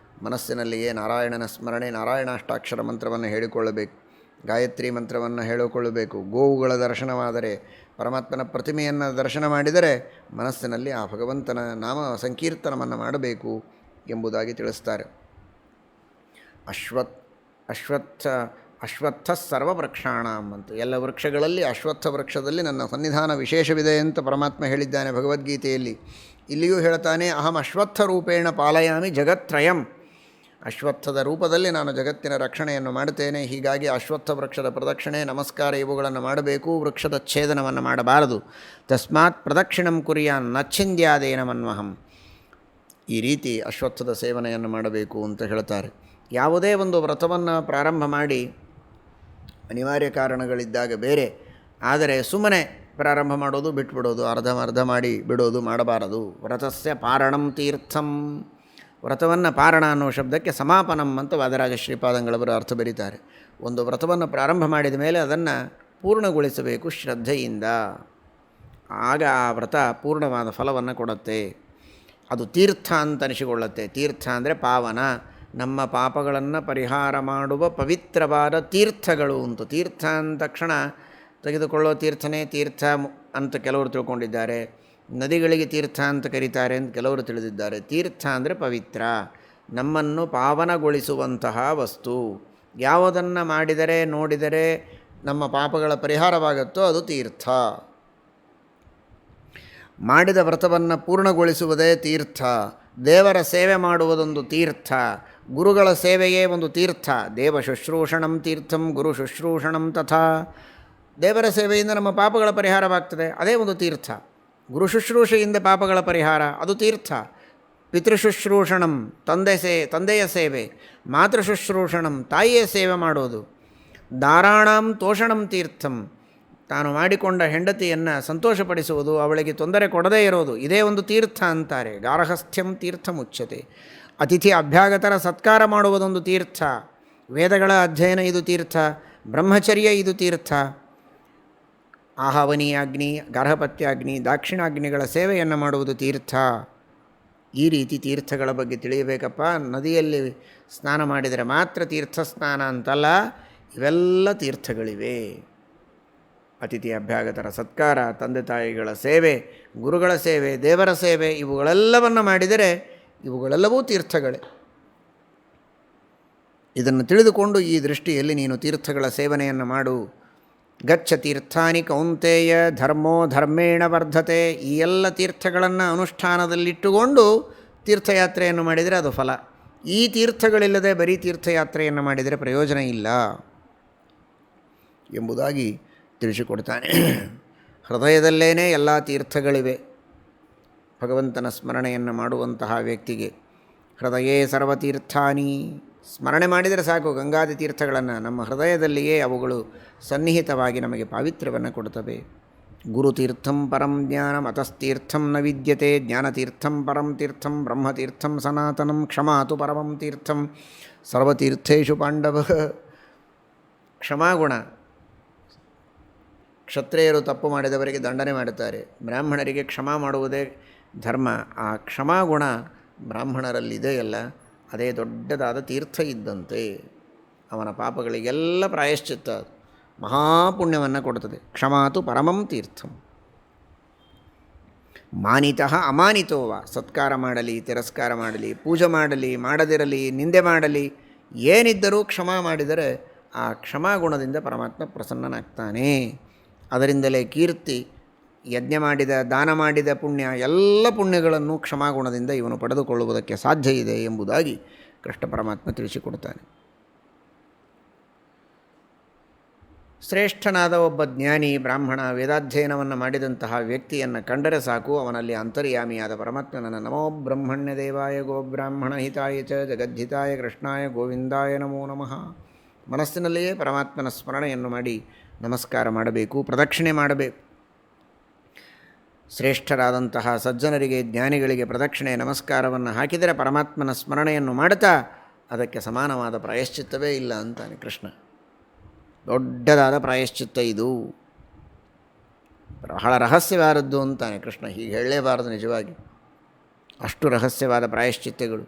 ಮನಸ್ಸಿನಲ್ಲಿಯೇ ನಾರಾಯಣನ ಸ್ಮರಣೆ, ನಾರಾಯಣಾಷ್ಟಾಕ್ಷರ ಮಂತ್ರವನ್ನು ಹೇಳಿಕೊಳ್ಳಬೇಕು, ಗಾಯತ್ರಿ ಮಂತ್ರವನ್ನು ಹೇಳಿಕೊಳ್ಳಬೇಕು. ಗೋವುಗಳ ದರ್ಶನವಾದರೆ, ಪರಮಾತ್ಮನ ಪ್ರತಿಮೆಯನ್ನು ದರ್ಶನ ಮಾಡಿದರೆ ಮನಸ್ಸಿನಲ್ಲಿ ಆ ಭಗವಂತನ ನಾಮ ಸಂಕೀರ್ತನವನ್ನು ಮಾಡಬೇಕು ಎಂಬುದಾಗಿ ತಿಳಿಸ್ತಾರೆ. ಅಶ್ವತ್ಥ ಸರ್ವವೃಕ್ಷಾಣಂ ಅಂತ, ಎಲ್ಲ ವೃಕ್ಷಗಳಲ್ಲಿ ಅಶ್ವತ್ಥ ವೃಕ್ಷದಲ್ಲಿ ನನ್ನ ಸನ್ನಿಧಾನ ವಿಶೇಷವಿದೆ ಅಂತ ಪರಮಾತ್ಮ ಹೇಳಿದ್ದಾನೆ ಭಗವದ್ಗೀತೆಯಲ್ಲಿ. ಇಲ್ಲಿಯೂ ಹೇಳ್ತಾನೆ, ಅಹಂ ಅಶ್ವತ್ಥ ರೂಪೇಣ ಪಾಲಯಾಮಿ ಜಗತ್ತ್ರಯಂ. ಅಶ್ವತ್ಥದ ರೂಪದಲ್ಲಿ ನಾನು ಜಗತ್ತಿನ ರಕ್ಷಣೆಯನ್ನು ಮಾಡುತ್ತೇನೆ. ಹೀಗಾಗಿ ಅಶ್ವತ್ಥ ವೃಕ್ಷದ ಪ್ರದಕ್ಷಿಣೆ, ನಮಸ್ಕಾರ ಇವುಗಳನ್ನು ಮಾಡಬೇಕು. ವೃಕ್ಷದ ಛೇದನವನ್ನು ಮಾಡಬಾರದು. ತಸ್ಮಾತ್ ಪ್ರದಕ್ಷಿಣಂ ಕುರ್ಯಾನ್ ನಚ್ಛಿಂದ್ಯಾದೇನ ಮನ್ವಹಂ. ಈ ರೀತಿ ಅಶ್ವತ್ಥದ ಸೇವನೆಯನ್ನು ಮಾಡಬೇಕು ಅಂತ ಹೇಳ್ತಾರೆ. ಯಾವುದೇ ಒಂದು ವ್ರತವನ್ನು ಪ್ರಾರಂಭ ಮಾಡಿ ಅನಿವಾರ್ಯ ಕಾರಣಗಳಿದ್ದಾಗ ಬೇರೆ, ಆದರೆ ಸುಮ್ಮನೆ ಪ್ರಾರಂಭ ಮಾಡೋದು ಬಿಟ್ಬಿಡೋದು, ಅರ್ಧ ಮಾಡಿ ಬಿಡೋದು ಮಾಡಬಾರದು. ವ್ರತಸ್ಯ ಪಾರಣಂ ತೀರ್ಥಂ. ವ್ರತವನ್ನು ಪಾರಣ ಅನ್ನೋ ಶಬ್ದಕ್ಕೆ ಸಮಾಪನಂ ಅಂತ ವಾದರಾಜ ಶ್ರೀಪಾದಂಗಳವರು ಅರ್ಥ ಬರೀತಾರೆ. ಒಂದು ವ್ರತವನ್ನು ಪ್ರಾರಂಭ ಮಾಡಿದ ಮೇಲೆ ಅದನ್ನು ಪೂರ್ಣಗೊಳಿಸಬೇಕು ಶ್ರದ್ಧೆಯಿಂದ. ಆಗ ಆ ವ್ರತ ಪೂರ್ಣವಾದ ಫಲವನ್ನು ಕೊಡುತ್ತೆ. ಅದು ತೀರ್ಥ ಅಂತ ಅನಿಸಿಕೊಳ್ಳುತ್ತೆ. ತೀರ್ಥ ಅಂದರೆ ಪಾವನ, ನಮ್ಮ ಪಾಪಗಳನ್ನು ಪರಿಹಾರ ಮಾಡುವ ಪವಿತ್ರವಾದ ತೀರ್ಥಗಳು ಅಂತ. ತೀರ್ಥ ಅಂದ ತಕ್ಷಣ ತೆಗೆದುಕೊಳ್ಳೋ ತೀರ್ಥನೇ ತೀರ್ಥ ಅಂತ ಕೆಲವರು ತಿಳ್ಕೊಂಡಿದ್ದಾರೆ. ನದಿಗಳಿಗೆ ತೀರ್ಥ ಅಂತ ಕರೀತಾರೆ ಅಂತ ಕೆಲವರು ತಿಳಿದಿದ್ದಾರೆ. ತೀರ್ಥ ಅಂದರೆ ಪವಿತ್ರ, ನಮ್ಮನ್ನು ಪಾವನಗೊಳಿಸುವಂತಹ ವಸ್ತು. ಯಾವುದನ್ನು ಮಾಡಿದರೆ ನೋಡಿದರೆ ನಮ್ಮ ಪಾಪಗಳ ಪರಿಹಾರವಾಗುತ್ತೋ ಅದು ತೀರ್ಥ. ಮಾಡಿದ ವ್ರತವನ್ನು ಪೂರ್ಣಗೊಳಿಸುವುದೇ ತೀರ್ಥ. ದೇವರ ಸೇವೆ ಮಾಡುವುದೊಂದು ತೀರ್ಥ. ಗುರುಗಳ ಸೇವೆಯೇ ಒಂದು ತೀರ್ಥ. ದೇವ ಶುಶ್ರೂಷಣಂ ತೀರ್ಥಂ ಗುರು ಶುಶ್ರೂಷಣಂ ತಥಾ. ದೇವರ ಸೇವೆಯಿಂದ ನಮ್ಮ ಪಾಪಗಳ ಪರಿಹಾರವಾಗ್ತದೆ, ಅದೇ ಒಂದು ತೀರ್ಥ. ಗುರು ಶುಶ್ರೂಷೆಯಿಂದ ಪಾಪಗಳ ಪರಿಹಾರ, ಅದು ತೀರ್ಥ. ಪಿತೃಶುಶ್ರೂಷಣಂ ತಂದೆಯ ಸೇವೆ, ಮಾತೃಶುಶ್ರೂಷಣಂ ತಾಯಿಯ ಸೇವೆ ಮಾಡೋದು. ದಾರಾಣಂ ತೋಷಣಂ ತೀರ್ಥಂ, ತಾನು ಮಾಡಿಕೊಂಡ ಹೆಂಡತಿಯನ್ನು ಸಂತೋಷಪಡಿಸುವುದು, ಅವಳಿಗೆ ತೊಂದರೆ ಕೊಡದೇ ಇರೋದು, ಇದೇ ಒಂದು ತೀರ್ಥ ಅಂತಾರೆ. ಗಾರ್ಹಸ್ಥ್ಯಂ ತೀರ್ಥಮುಚ್ಯತೆ. ಅತಿಥಿ ಅಭ್ಯಾಗತರ ಸತ್ಕಾರ ಮಾಡುವುದೊಂದು ತೀರ್ಥ. ವೇದಗಳ ಅಧ್ಯಯನ ಇದು ತೀರ್ಥ. ಬ್ರಹ್ಮಚರ್ಯ ಇದು ತೀರ್ಥ. ಆಹವನೀಯಾಗ್ನಿ, ಗಾರ್ಹಪತ್ಯಾಗ್ನಿ, ದಾಕ್ಷಿಣಾಗ್ನಿಗಳ ಸೇವೆಯನ್ನು ಮಾಡುವುದು ತೀರ್ಥ. ಈ ರೀತಿ ತೀರ್ಥಗಳ ಬಗ್ಗೆ ತಿಳಿಯಬೇಕಪ್ಪ. ನದಿಯಲ್ಲಿ ಸ್ನಾನ ಮಾಡಿದರೆ ಮಾತ್ರ ತೀರ್ಥ ಸ್ನಾನ ಅಂತಲ್ಲ, ಇವೆಲ್ಲ ತೀರ್ಥಗಳಿವೆ. ಅತಿಥಿ ಅಭ್ಯಾಗತರ ಸತ್ಕಾರ, ತಂದೆ ತಾಯಿಗಳ ಸೇವೆ, ಗುರುಗಳ ಸೇವೆ, ದೇವರ ಸೇವೆ ಇವುಗಳೆಲ್ಲವನ್ನು ಮಾಡಿದರೆ ಇವುಗಳೆಲ್ಲವೂ ತೀರ್ಥಗಳೇ. ಇದನ್ನು ತಿಳಿದುಕೊಂಡು ಈ ದೃಷ್ಟಿಯಲ್ಲಿ ನೀನು ತೀರ್ಥಗಳ ಸೇವನೆಯನ್ನು ಮಾಡು. ಗಚ್ಚ ತೀರ್ಥಾನಿ ಕೌಂತೆಯ ಧರ್ಮೋ ಧರ್ಮೇಣ ವರ್ಧತೆ. ಈ ಎಲ್ಲ ತೀರ್ಥಗಳನ್ನು ಅನುಷ್ಠಾನದಲ್ಲಿಟ್ಟುಕೊಂಡು ತೀರ್ಥಯಾತ್ರೆಯನ್ನು ಮಾಡಿದರೆ ಅದು ಫಲ. ಈ ತೀರ್ಥಗಳಿಲ್ಲದೆ ಬರೀ ತೀರ್ಥಯಾತ್ರೆಯನ್ನು ಮಾಡಿದರೆ ಪ್ರಯೋಜನ ಇಲ್ಲ ಎಂಬುದಾಗಿ ತಿಳಿಸಿಕೊಡ್ತಾನೆ. ಹೃದಯದಲ್ಲೇನೇ ಎಲ್ಲ ತೀರ್ಥಗಳಿವೆ. ಭಗವಂತನ ಸ್ಮರಣೆಯನ್ನು ಮಾಡುವಂತಹ ವ್ಯಕ್ತಿಗೆ ಹೃದಯೇ ಸರ್ವತೀರ್ಥಾನಿ. ಸ್ಮರಣೆ ಮಾಡಿದರೆ ಸಾಕು ಗಂಗಾದಿ ತೀರ್ಥಗಳನ್ನು. ನಮ್ಮ ಹೃದಯದಲ್ಲಿಯೇ ಅವುಗಳು ಸನ್ನಿಹಿತವಾಗಿ ನಮಗೆ ಪಾವಿತ್ರ್ಯವನ್ನು ಕೊಡುತ್ತವೆ. ಗುರುತೀರ್ಥಂ ಪರಂ ಜ್ಞಾನಂ ಅತಸ್ತೀರ್ಥಂ ನ ವಿದ್ಯತೆ. ಜ್ಞಾನತೀರ್ಥಂ ಪರಂ ತೀರ್ಥಂ ಬ್ರಹ್ಮತೀರ್ಥಂ ಸನಾತನಂ ಕ್ಷಮಾತು ಪರಮಂ ತೀರ್ಥಂ ಸರ್ವತೀರ್ಥೇಷು ಪಾಂಡವ. ಕ್ಷಮಾಗುಣ. ಕ್ಷತ್ರಿಯರು ತಪ್ಪು ಮಾಡಿದವರಿಗೆ ದಂಡನೆ ಮಾಡುತ್ತಾರೆ, ಬ್ರಾಹ್ಮಣರಿಗೆ ಕ್ಷಮಾ ಮಾಡುವುದೇ ಧರ್ಮ. ಆ ಕ್ಷಮಾಗುಣ ಬ್ರಾಹ್ಮಣರಲ್ಲಿದೆಯಲ್ಲ, ಅದೇ ದೊಡ್ಡದಾದ ತೀರ್ಥ ಇದ್ದಂತೆ. ಅವನ ಪಾಪಗಳಿಗೆಲ್ಲ ಪ್ರಾಯಶ್ಚಿತ್ತ, ಮಹಾಪುಣ್ಯವನ್ನು ಕೊಡುತ್ತದೆ. ಕ್ಷಮಾತು ಪರಮಂ ತೀರ್ಥಂ. ಮಾನಿತಃ ಅಮಾನಿತೋವ. ಸತ್ಕಾರ ಮಾಡಲಿ, ತಿರಸ್ಕಾರ ಮಾಡಲಿ, ಪೂಜೆ ಮಾಡಲಿ, ಮಾಡದಿರಲಿ, ನಿಂದೆ ಮಾಡಲಿ, ಏನಿದ್ದರೂ ಕ್ಷಮಾ ಮಾಡಿದರೆ ಆ ಕ್ಷಮಾಗುಣದಿಂದ ಪರಮಾತ್ಮ ಪ್ರಸನ್ನನಾಗ್ತಾನೆ. ಅದರಿಂದಲೇ ಕೀರ್ತಿ ಯಜ್ಞ ಮಾಡಿದ, ದಾನ ಮಾಡಿದ ಪುಣ್ಯ, ಎಲ್ಲ ಪುಣ್ಯಗಳನ್ನು ಕ್ಷಮಾಗುಣದಿಂದ ಇವನು ಪಡೆದುಕೊಳ್ಳುವುದಕ್ಕೆ ಸಾಧ್ಯ ಇದೆ ಎಂಬುದಾಗಿ ಕೃಷ್ಣ ಪರಮಾತ್ಮ ತಿಳಿಸಿಕೊಡ್ತಾನೆ. ಶ್ರೇಷ್ಠನಾದ ಒಬ್ಬ ಜ್ಞಾನಿ ಬ್ರಾಹ್ಮಣ ವೇದಾಧ್ಯಯನವನ್ನು ಮಾಡಿದಂತಹ ವ್ಯಕ್ತಿಯನ್ನು ಕಂಡರೆ ಸಾಕು, ಅವನಲ್ಲಿ ಅಂತರ್ಯಾಮಿಯಾದ ಪರಮಾತ್ಮನನ್ನು ನಮೋ ಬ್ರಹ್ಮಣ್ಯ ದೇವಾಯ ಗೋ ಬ್ರಾಹ್ಮಣ ಹಿತಾಯ ಚ ಜಗದ್ಧಿತಾಯ ಕೃಷ್ಣಾಯ ಗೋವಿಂದಾಯ ನಮೋ ನಮಃ ಮನಸ್ಸಿನಲ್ಲಿಯೇ ಪರಮಾತ್ಮನ ಸ್ಮರಣೆಯನ್ನು ಮಾಡಿ ನಮಸ್ಕಾರ ಮಾಡಬೇಕು, ಪ್ರದಕ್ಷಿಣೆ ಮಾಡಬೇಕು. ಶ್ರೇಷ್ಠರಾದಂತಹ ಸಜ್ಜನರಿಗೆ, ಜ್ಞಾನಿಗಳಿಗೆ ಪ್ರದಕ್ಷಿಣೆ ನಮಸ್ಕಾರವನ್ನು ಹಾಕಿದರೆ ಪರಮಾತ್ಮನ ಸ್ಮರಣೆಯನ್ನು ಮಾಡುತ್ತಾ ಅದಕ್ಕೆ ಸಮಾನವಾದ ಪ್ರಾಯಶ್ಚಿತ್ತವೇ ಇಲ್ಲ ಅಂತಾನೆ ಕೃಷ್ಣ. ದೊಡ್ಡದಾದ ಪ್ರಾಯಶ್ಚಿತ್ತ ಇದು, ಬಹಳ ರಹಸ್ಯವಾದದ್ದು ಅಂತಾನೆ ಕೃಷ್ಣ. ಹೀಗೆ ಹೇಳಲೇಬಾರದು, ನಿಜವಾಗಿ ಅಷ್ಟು ರಹಸ್ಯವಾದ ಪ್ರಾಯಶ್ಚಿತ್ತಗಳು.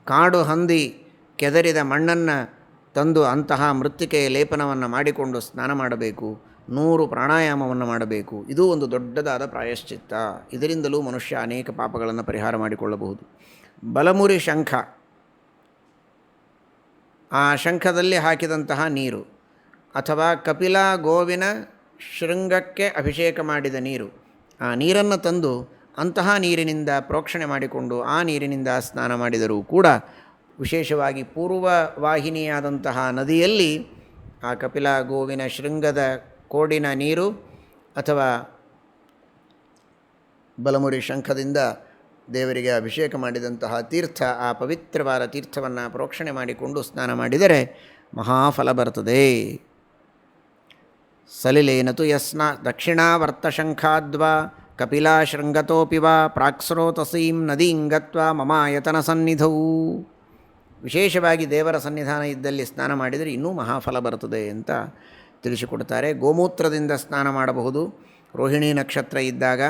ಕಾಡು ಹಂದಿ ಕೆದರಿದ ಮಣ್ಣನ್ನು ತಂದು ಅಂತಹ ಮೃತ್ತಿಕೆಯ ಲೇಪನವನ್ನು ಮಾಡಿಕೊಂಡು ಸ್ನಾನ ಮಾಡಬೇಕು, 100 ಪ್ರಾಣಾಯಾಮವನ್ನು ಮಾಡಬೇಕು. ಇದೂ ಒಂದು ದೊಡ್ಡದಾದ ಪ್ರಾಯಶ್ಚಿತ್ತ. ಇದರಿಂದಲೂ ಮನುಷ್ಯ ಅನೇಕ ಪಾಪಗಳನ್ನು ಪರಿಹಾರ ಮಾಡಿಕೊಳ್ಳಬಹುದು. ಬಲಮುರಿ ಶಂಖ, ಆ ಶಂಖದಲ್ಲಿ ಹಾಕಿದಂತಹ ನೀರು, ಅಥವಾ ಕಪಿಲ ಗೋವಿನ ಶೃಂಗಕ್ಕೆ ಅಭಿಷೇಕ ಮಾಡಿದ ನೀರು, ಆ ನೀರನ್ನು ತಂದು ಅಂತಹ ನೀರಿನಿಂದ ಪ್ರೋಕ್ಷಣೆ ಮಾಡಿಕೊಂಡು ಆ ನೀರಿನಿಂದ ಸ್ನಾನ ಮಾಡಿದರೂ ಕೂಡ, ವಿಶೇಷವಾಗಿ ಪೂರ್ವವಾಹಿನಿಯಾದಂತಹ ನದಿಯಲ್ಲಿ ಆ ಕಪಿಲ ಗೋವಿನ ಶೃಂಗದ ಕೋಡಿನ ನೀರು ಅಥವಾ ಬಲಮುರಿ ಶಂಖದಿಂದ ದೇವರಿಗೆ ಅಭಿಷೇಕ ಮಾಡಿದಂತಹ ತೀರ್ಥ, ಆ ಪವಿತ್ರವಾದ ತೀರ್ಥವನ್ನು ಪ್ರೋಕ್ಷಣೆ ಮಾಡಿಕೊಂಡು ಸ್ನಾನ ಮಾಡಿದರೆ ಮಹಾಫಲ ಬರ್ತದೆ. ಸಲಿಲೇನತು ಯಸ್ನ ದಕ್ಷಿಣಾವರ್ತಶಂಖಾದ್ವಾ ಕಪಿಲಾ ಶೃಂಗತೋಪಿ ವಾ ಪ್ರಾಕ್ಸ್ರೋತಸೀಂ ನದೀಂ ಗತ್ವಾ ಮಮಾಯತನ ಸನ್ನಿಧವು. ವಿಶೇಷವಾಗಿ ದೇವರ ಸನ್ನಿಧಾನ ಇದ್ದಲ್ಲಿ ಸ್ನಾನ ಮಾಡಿದರೆ ಇನ್ನೂ ಮಹಾಫಲ ಬರ್ತದೆ ಅಂತ ತಿಳಿಸಿಕೊಡ್ತಾರೆ. ಗೋಮೂತ್ರದಿಂದ ಸ್ನಾನ ಮಾಡಬಹುದು ರೋಹಿಣಿ ನಕ್ಷತ್ರ ಇದ್ದಾಗ,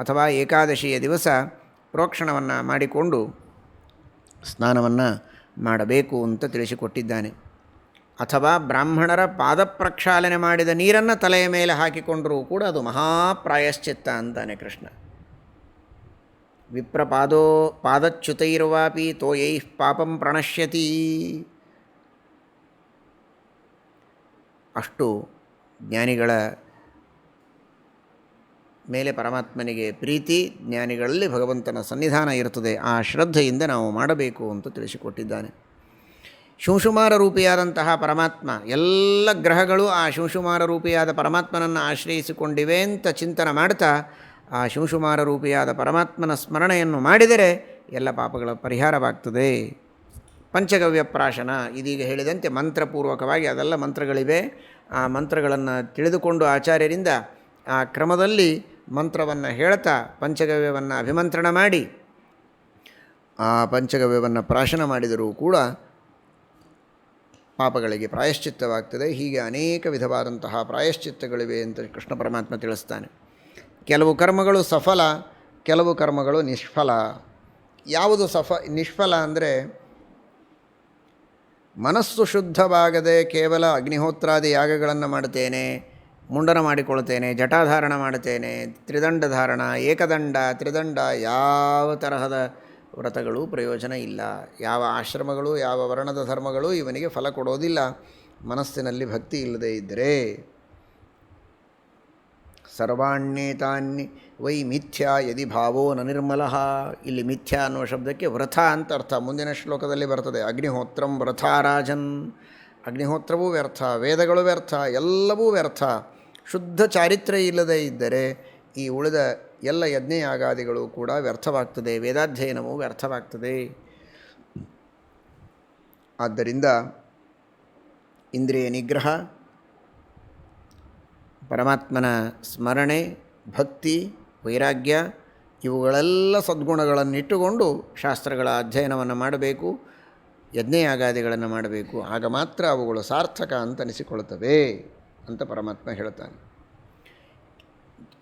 ಅಥವಾ ಏಕಾದಶಿಯ ದಿವಸ ಪ್ರೋಕ್ಷಣವನ್ನು ಮಾಡಿಕೊಂಡು ಸ್ನಾನವನ್ನು ಮಾಡಬೇಕು ಅಂತ ತಿಳಿಸಿಕೊಟ್ಟಿದ್ದಾನೆ. ಅಥವಾ ಬ್ರಾಹ್ಮಣರ ಪಾದ ಪ್ರಕ್ಷಾಲನೆ ಮಾಡಿದ ನೀರನ್ನು ತಲೆಯ ಮೇಲೆ ಹಾಕಿಕೊಂಡರೂ ಕೂಡ ಅದು ಮಹಾಪ್ರಾಯಶ್ಚಿತ್ತ ಅಂತಾನೆ ಕೃಷ್ಣ. ಪಾದಚ್ಯುತೈರ್ವಾಪಿ ತೋಯೈಃ ಪಾಪಂ ಪ್ರಣಶ್ಯತಿ. ಅಷ್ಟು ಜ್ಞಾನಿಗಳ ಮೇಲೆ ಪರಮಾತ್ಮನಿಗೆ ಪ್ರೀತಿ, ಜ್ಞಾನಿಗಳಲ್ಲಿ ಭಗವಂತನ ಸನ್ನಿಧಾನ ಇರುತ್ತದೆ. ಆ ಶ್ರದ್ಧೆಯಿಂದ ನಾವು ಮಾಡಬೇಕು ಅಂತ ತಿಳಿಸಿಕೊಟ್ಟಿದ್ದಾನೆ. ಶಿವಶುಮಾರ ರೂಪಿಯಾದಂತಹ ಪರಮಾತ್ಮ, ಎಲ್ಲ ಗ್ರಹಗಳು ಆ ಶಿವಶುಮಾರ ರೂಪಿಯಾದ ಪರಮಾತ್ಮನನ್ನು ಆಶ್ರಯಿಸಿಕೊಂಡಿವೆ ಅಂತ ಚಿಂತನೆ ಮಾಡ್ತಾ ಆ ಶಿವಶುಮಾರ ರೂಪಿಯಾದ ಪರಮಾತ್ಮನ ಸ್ಮರಣೆಯನ್ನು ಮಾಡಿದರೆ ಎಲ್ಲ ಪಾಪಗಳ ಪರಿಹಾರವಾಗ್ತದೆ. ಪಂಚಗವ್ಯ ಪ್ರಾಶನ, ಇದೀಗ ಹೇಳಿದಂತೆ ಮಂತ್ರಪೂರ್ವಕವಾಗಿ ಅದೆಲ್ಲ ಮಂತ್ರಗಳಿವೆ. ಆ ಮಂತ್ರಗಳನ್ನು ತಿಳಿದುಕೊಂಡು ಆಚಾರ್ಯರಿಂದ ಆ ಕ್ರಮದಲ್ಲಿ ಮಂತ್ರವನ್ನು ಹೇಳ್ತಾ ಪಂಚಗವ್ಯವನ್ನು ಅಭಿಮಂತ್ರಣ ಮಾಡಿ ಆ ಪಂಚಗವ್ಯವನ್ನು ಪ್ರಾಶನ ಮಾಡಿದರೂ ಕೂಡ ಪಾಪಗಳಿಗೆ ಪ್ರಾಯಶ್ಚಿತ್ತವಾಗ್ತದೆ. ಹೀಗೆ ಅನೇಕ ವಿಧವಾದಂತಹ ಪ್ರಾಯಶ್ಚಿತ್ತಗಳಿವೆ ಅಂತ ಕೃಷ್ಣ ಪರಮಾತ್ಮ ತಿಳಿಸ್ತಾನೆ. ಕೆಲವು ಕರ್ಮಗಳು ಸಫಲ, ಕೆಲವು ಕರ್ಮಗಳು ನಿಷ್ಫಲ. ಯಾವುದು ನಿಷ್ಫಲ ಅಂದರೆ, ಮನಸ್ಸು ಶುದ್ಧವಾಗದೆ ಕೇವಲ ಅಗ್ನಿಹೋತ್ರಾದಿ ಯಾಗಗಳನ್ನು ಮಾಡುತ್ತೇನೆ, ಮುಂಡನ ಮಾಡಿಕೊಳ್ತೇನೆ, ಜಟಾಧಾರಣ ಮಾಡುತ್ತೇನೆ, ತ್ರಿದಂಡ ಧಾರಣ, ಏಕದಂಡ, ತ್ರಿದಂಡ, ಯಾವ ತರಹದ ವ್ರತಗಳು ಪ್ರಯೋಜನ ಇಲ್ಲ. ಯಾವ ಆಶ್ರಮಗಳು, ಯಾವ ವರ್ಣದ ಧರ್ಮಗಳು ಇವನಿಗೆ ಫಲ ಕೊಡೋದಿಲ್ಲ ಮನಸ್ಸಿನಲ್ಲಿ ಭಕ್ತಿ ಇಲ್ಲದೇ ಇದ್ದರೆ. ಸರ್ವಾಣ್ಯೇತಾನ್ಯ ವೈ ಮಿಥ್ಯಾ ಯದಿ ಭಾವೋ ನ ನಿರ್ಮಲಃ. ಇಲ್ಲಿ ಮಿಥ್ಯಾ ಅನ್ನುವ ಶಬ್ದಕ್ಕೆ ವ್ರತ ಅಂತ ಅರ್ಥ. ಮುಂದಿನ ಶ್ಲೋಕದಲ್ಲಿ ಬರ್ತದೆ, ಅಗ್ನಿಹೋತ್ರಂ ವ್ರತಾರಾಜನ್. ಅಗ್ನಿಹೋತ್ರವೂ ವ್ಯರ್ಥ, ವೇದಗಳು ವ್ಯರ್ಥ, ಎಲ್ಲವೂ ವ್ಯರ್ಥ. ಶುದ್ಧ ಚಾರಿತ್ರ್ಯ ಇಲ್ಲದೇ ಇದ್ದರೆ ಈ ಉಳಿದ ಎಲ್ಲ ಯಜ್ಞಯಾಗಾದಿಗಳು ಕೂಡ ವ್ಯರ್ಥವಾಗ್ತದೆ, ವೇದಾಧ್ಯಯನವೂ ವ್ಯರ್ಥವಾಗ್ತದೆ. ಆದ್ದರಿಂದ ಇಂದ್ರಿಯ ನಿಗ್ರಹ, ಪರಮಾತ್ಮನ ಸ್ಮರಣೆ, ಭಕ್ತಿ, ವೈರಾಗ್ಯ ಇವುಗಳೆಲ್ಲ ಸದ್ಗುಣಗಳನ್ನಿಟ್ಟುಕೊಂಡು ಶಾಸ್ತ್ರಗಳ ಅಧ್ಯಯನವನ್ನು ಮಾಡಬೇಕು, ಯಜ್ಞಯಾಗಾದಿಗಳನ್ನು ಮಾಡಬೇಕು. ಆಗ ಮಾತ್ರ ಅವುಗಳು ಸಾರ್ಥಕ ಅಂತ ಅನಿಸಿಕೊಳ್ಳುತ್ತವೆ ಅಂತ ಪರಮಾತ್ಮ ಹೇಳ್ತಾನೆ.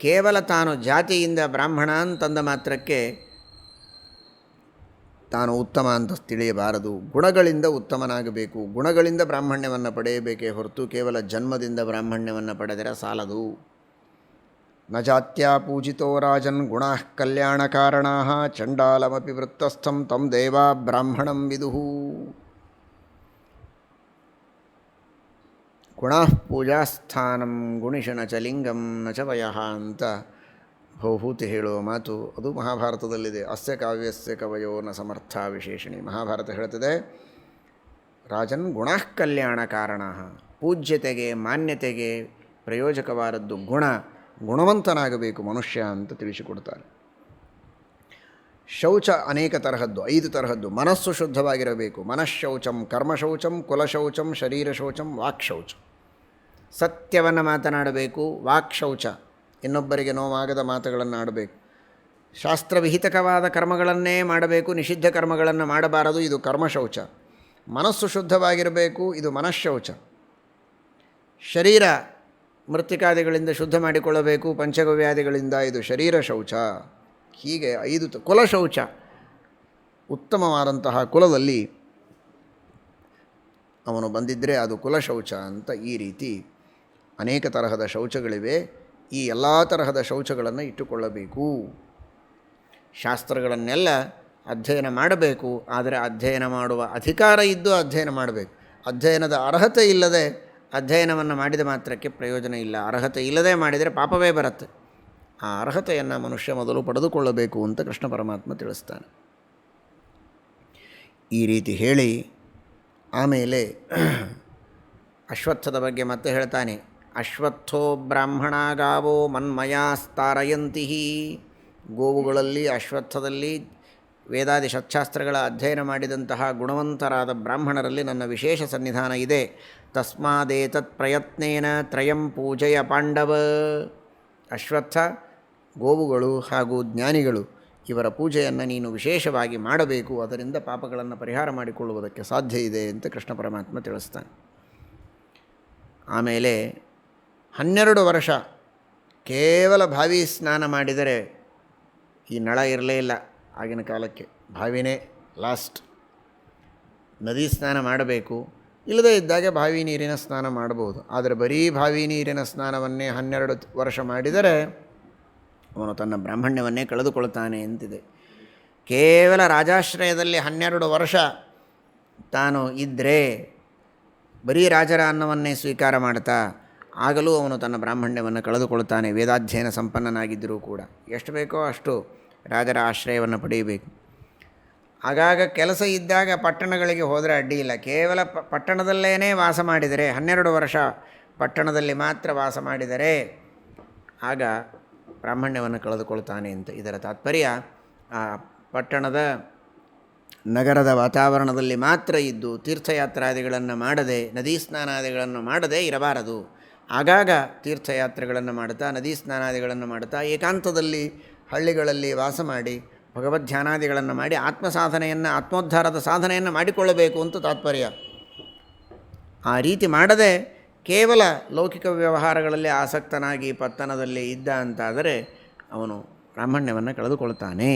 ಕೇವಲ ತಾನು ಜಾತಿಯಿಂದ ಬ್ರಾಹ್ಮಣ ಅಂತಂದ ಮಾತ್ರಕ್ಕೆ ತಾನು ಉತ್ತಮ ಅಂತ ತಿಳಿಯಬಾರದು. ಗುಣಗಳಿಂದ ಉತ್ತಮನಾಗಬೇಕು, ಗುಣಗಳಿಂದ ಬ್ರಾಹ್ಮಣ್ಯವನ್ನು ಪಡೆಯಬೇಕೇ ಹೊರತು ಕೇವಲ ಜನ್ಮದಿಂದ ಬ್ರಾಹ್ಮಣ್ಯವನ್ನು ಪಡೆದರೆ ಸಾಲದು. ನ ಜಾತ್ಯಾ ಪೂಜಿತೋ ರಾಜನ್ ಗುಣಃ ಕಲ್ಯಾಣಕಾರಣಾಃ ಚಂಡಾಲಮಪಿ ವೃತ್ತಸ್ಥಂ ತಂ ದೇವಾ ಬ್ರಾಹ್ಮಣಂ ವಿದುಃ. ಗುಣಃ ಪೂಜಾಸ್ಥಾನಂ ಗುಣಿಷನ ಚ ಲಿಂಗಂ ನ ಚ ವಯಃ ಅಂತ ಭವಭೂತಿ ಹೇಳುವ ಮಾತು ಅದು ಮಹಾಭಾರತದಲ್ಲಿದೆ. ಅಸ್ಯ ಕಾವ್ಯಸ್ಯ ಕವಯೋ ನ ಸಮರ್ಥ ವಿಶೇಷಣಿ. ಮಹಾಭಾರತ ಹೇಳ್ತದೆ, ರಾಜನ್ ಗುಣಃ ಕಲ್ಯಾಣ ಕಾರಣ, ಪೂಜ್ಯತೆಗೆ ಮಾನ್ಯತೆಗೆ ಪ್ರಯೋಜಕವಾದದ್ದು ಗುಣ, ಗುಣವಂತನಾಗಬೇಕು ಮನುಷ್ಯ ಅಂತ ತಿಳಿಸಿಕೊಡ್ತಾರೆ. ಶೌಚ ಅನೇಕ ತರಹದ್ದು, 5 ತರಹದ್ದು. ಮನಸ್ಸು ಶುದ್ಧವಾಗಿರಬೇಕು. ಮನಃಶೌಚಂ, ಕರ್ಮಶೌಚಂ, ಕುಲಶೌಚಂ, ಶರೀರ ಶೌಚಂ, ವಾಕ್ಶೌಚ. ಸತ್ಯವನ್ನು ಮಾತನಾಡಬೇಕು. ವಾಕ್ಶೌಚ, ಇನ್ನೊಬ್ಬರಿಗೆ ನೋವಾಗದ ಮಾತುಗಳನ್ನು ಆಡಬೇಕು. ಶಾಸ್ತ್ರವಿಹಿತಕವಾದ ಕರ್ಮಗಳನ್ನೇ ಮಾಡಬೇಕು, ನಿಷಿದ್ಧ ಕರ್ಮಗಳನ್ನು ಮಾಡಬಾರದು, ಇದು ಕರ್ಮಶೌಚ. ಮನಸ್ಸು ಶುದ್ಧವಾಗಿರಬೇಕು, ಇದು ಮನಃಶೌಚ. ಶರೀರ ಮೃತ್ತಿಕಾದಿಗಳಿಂದ ಶುದ್ಧ ಮಾಡಿಕೊಳ್ಳಬೇಕು, ಪಂಚಗವ್ಯಾದಿಗಳಿಂದ, ಇದು ಶರೀರ ಶೌಚ. ಹೀಗೆ 5 ಕುಲಶೌಚ, ಉತ್ತಮವಾದಂತಹ ಕುಲದಲ್ಲಿ ಅವನು ಬಂದಿದ್ದರೆ ಅದು ಕುಲಶೌಚ ಅಂತ. ಈ ರೀತಿ ಅನೇಕ ತರಹದ ಶೌಚಗಳಿವೆ. ಈ ಎಲ್ಲ ತರಹದ ಶೌಚಗಳನ್ನು ಇಟ್ಟುಕೊಳ್ಳಬೇಕು. ಶಾಸ್ತ್ರಗಳನ್ನೆಲ್ಲ ಅಧ್ಯಯನ ಮಾಡಬೇಕು, ಆದರೆ ಅಧ್ಯಯನ ಮಾಡುವ ಅಧಿಕಾರ ಇದ್ದು ಅಧ್ಯಯನ ಮಾಡಬೇಕು. ಅಧ್ಯಯನದ ಅರ್ಹತೆ ಇಲ್ಲದೆ ಅಧ್ಯಯನವನ್ನು ಮಾಡಿದ ಮಾತ್ರಕ್ಕೆ ಪ್ರಯೋಜನ ಇಲ್ಲ. ಅರ್ಹತೆ ಇಲ್ಲದೆ ಮಾಡಿದರೆ ಪಾಪವೇ ಬರುತ್ತೆ. ಆ ಅರ್ಹತೆಯನ್ನು ಮನುಷ್ಯ ಮೊದಲು ಪಡೆದುಕೊಳ್ಳಬೇಕು ಅಂತ ಕೃಷ್ಣ ಪರಮಾತ್ಮ ತಿಳಿಸ್ತಾನೆ. ಈ ರೀತಿ ಹೇಳಿ ಆಮೇಲೆ ಅಶ್ವತ್ಥದ ಬಗ್ಗೆ ಮತ್ತೆ ಹೇಳ್ತಾನೆ. ಅಶ್ವತ್ಥೋ ಬ್ರಾಹ್ಮಣ ಗಾವೋ ಮನ್ಮಯಾಸ್ತಾರಯಂತಿ. ಗೋವುಗಳಲ್ಲಿ, ಅಶ್ವತ್ಥದಲ್ಲಿ ವೇದಾದಿ ಷಟ್ಶಾಸ್ತ್ರಗಳ ಅಧ್ಯಯನ ಮಾಡಿದಂತಹ ಗುಣವಂತರಾದ ಬ್ರಾಹ್ಮಣರಲ್ಲಿ ನನ್ನ ವಿಶೇಷ ಸನ್ನಿಧಾನ ಇದೆ. ತಸ್ಮಾದೇತತ್ ಪ್ರಯತ್ನೇನ ತ್ರಯಂ ಪೂಜೆಯ ಪಾಂಡವ. ಅಶ್ವತ್ಥ, ಗೋವುಗಳು ಹಾಗೂ ಜ್ಞಾನಿಗಳು ಇವರ ಪೂಜೆಯನ್ನು ನೀನು ವಿಶೇಷವಾಗಿ ಮಾಡಬೇಕು. ಅದರಿಂದ ಪಾಪಗಳನ್ನು ಪರಿಹಾರ ಮಾಡಿಕೊಳ್ಳುವುದಕ್ಕೆ ಸಾಧ್ಯ ಇದೆ ಅಂತ ಕೃಷ್ಣ ಪರಮಾತ್ಮ ತಿಳಿಸ್ತಾನೆ. ಆಮೇಲೆ 12 ವರ್ಷ ಕೇವಲ ಬಾವಿ ಸ್ನಾನ ಮಾಡಿದರೆ, ಈ ನಳ ಇರಲೇ ಇಲ್ಲ ಆಗಿನ ಕಾಲಕ್ಕೆ, ಬಾವಿನೇ ಲಾಸ್ಟ್. ನದಿ ಸ್ನಾನ ಮಾಡಬೇಕು, ಇಲ್ಲದೇ ಇದ್ದಾಗ ಬಾವಿ ನೀರಿನ ಸ್ನಾನ ಮಾಡಬಹುದು. ಆದರೆ ಬರೀ ಬಾವಿ ನೀರಿನ ಸ್ನಾನವನ್ನೇ 12 ವರ್ಷ ಮಾಡಿದರೆ ಅವನು ತನ್ನ ಬ್ರಾಹ್ಮಣ್ಯವನ್ನೇ ಕಳೆದುಕೊಳ್ತಾನೆ ಅಂತಿದೆ. ಕೇವಲ ರಾಜಾಶ್ರಯದಲ್ಲಿ 12 ವರ್ಷ ತಾನು ಇದ್ದರೆ, ಬರೀ ರಾಜರ ಅನ್ನವನ್ನೇ ಸ್ವೀಕಾರ ಮಾಡ್ತಾ, ಆಗಲೂ ಅವನು ತನ್ನ ಬ್ರಾಹ್ಮಣ್ಯವನ್ನು ಕಳೆದುಕೊಳ್ತಾನೆ. ವೇದಾಧ್ಯಯನ ಸಂಪನ್ನನಾಗಿದ್ದರೂ ಕೂಡ ಎಷ್ಟು ಬೇಕೋ ಅಷ್ಟು ರಾಜರ ಆಶ್ರಯವನ್ನು ಪಡೆಯಬೇಕು. ಆಗಾಗ ಕೆಲಸ ಇದ್ದಾಗ ಪಟ್ಟಣಗಳಿಗೆ ಹೋದರೆ ಅಡ್ಡಿ ಇಲ್ಲ. ಕೇವಲ ಪಟ್ಟಣದಲ್ಲೇ ವಾಸ ಮಾಡಿದರೆ, 12 ವರ್ಷ ಪಟ್ಟಣದಲ್ಲಿ ಮಾತ್ರ ವಾಸ ಮಾಡಿದರೆ ಆಗ ಬ್ರಾಹ್ಮಣ್ಯವನ್ನು ಕಳೆದುಕೊಳ್ತಾನೆ ಅಂತ ಇದರ ತಾತ್ಪರ್ಯ. ಆ ಪಟ್ಟಣದ ನಗರದ ವಾತಾವರಣದಲ್ಲಿ ಮಾತ್ರ ಇದ್ದು ತೀರ್ಥಯಾತ್ರಾದಿಗಳನ್ನು ಮಾಡದೆ, ನದೀ ಸ್ನಾನಾದಿಗಳನ್ನು ಮಾಡದೆ ಇರಬಾರದು. ಆಗಾಗ ತೀರ್ಥಯಾತ್ರೆಗಳನ್ನು ಮಾಡ್ತಾ, ನದೀ ಸ್ನಾನಾದಿಗಳನ್ನು ಮಾಡ್ತಾ, ಏಕಾಂತದಲ್ಲಿ ಹಳ್ಳಿಗಳಲ್ಲಿ ವಾಸ ಮಾಡಿ ಭಗವದ್ಧ್ಯಾನಾದಿಗಳನ್ನು ಮಾಡಿ ಆತ್ಮಸಾಧನೆಯನ್ನು, ಆತ್ಮೋದ್ಧಾರದ ಸಾಧನೆಯನ್ನು ಮಾಡಿಕೊಳ್ಳಬೇಕು ಅಂತ ತಾತ್ಪರ್ಯ. ಆ ರೀತಿ ಮಾಡದೆ ಕೇವಲ ಲೌಕಿಕ ವ್ಯವಹಾರಗಳಲ್ಲಿ ಆಸಕ್ತನಾಗಿ ಪತ್ತನದಲ್ಲಿ ಇದ್ದ ಅಂತಾದರೆ ಅವನು ಬ್ರಾಹ್ಮಣ್ಯವನ್ನು ಕಳೆದುಕೊಳ್ತಾನೆ.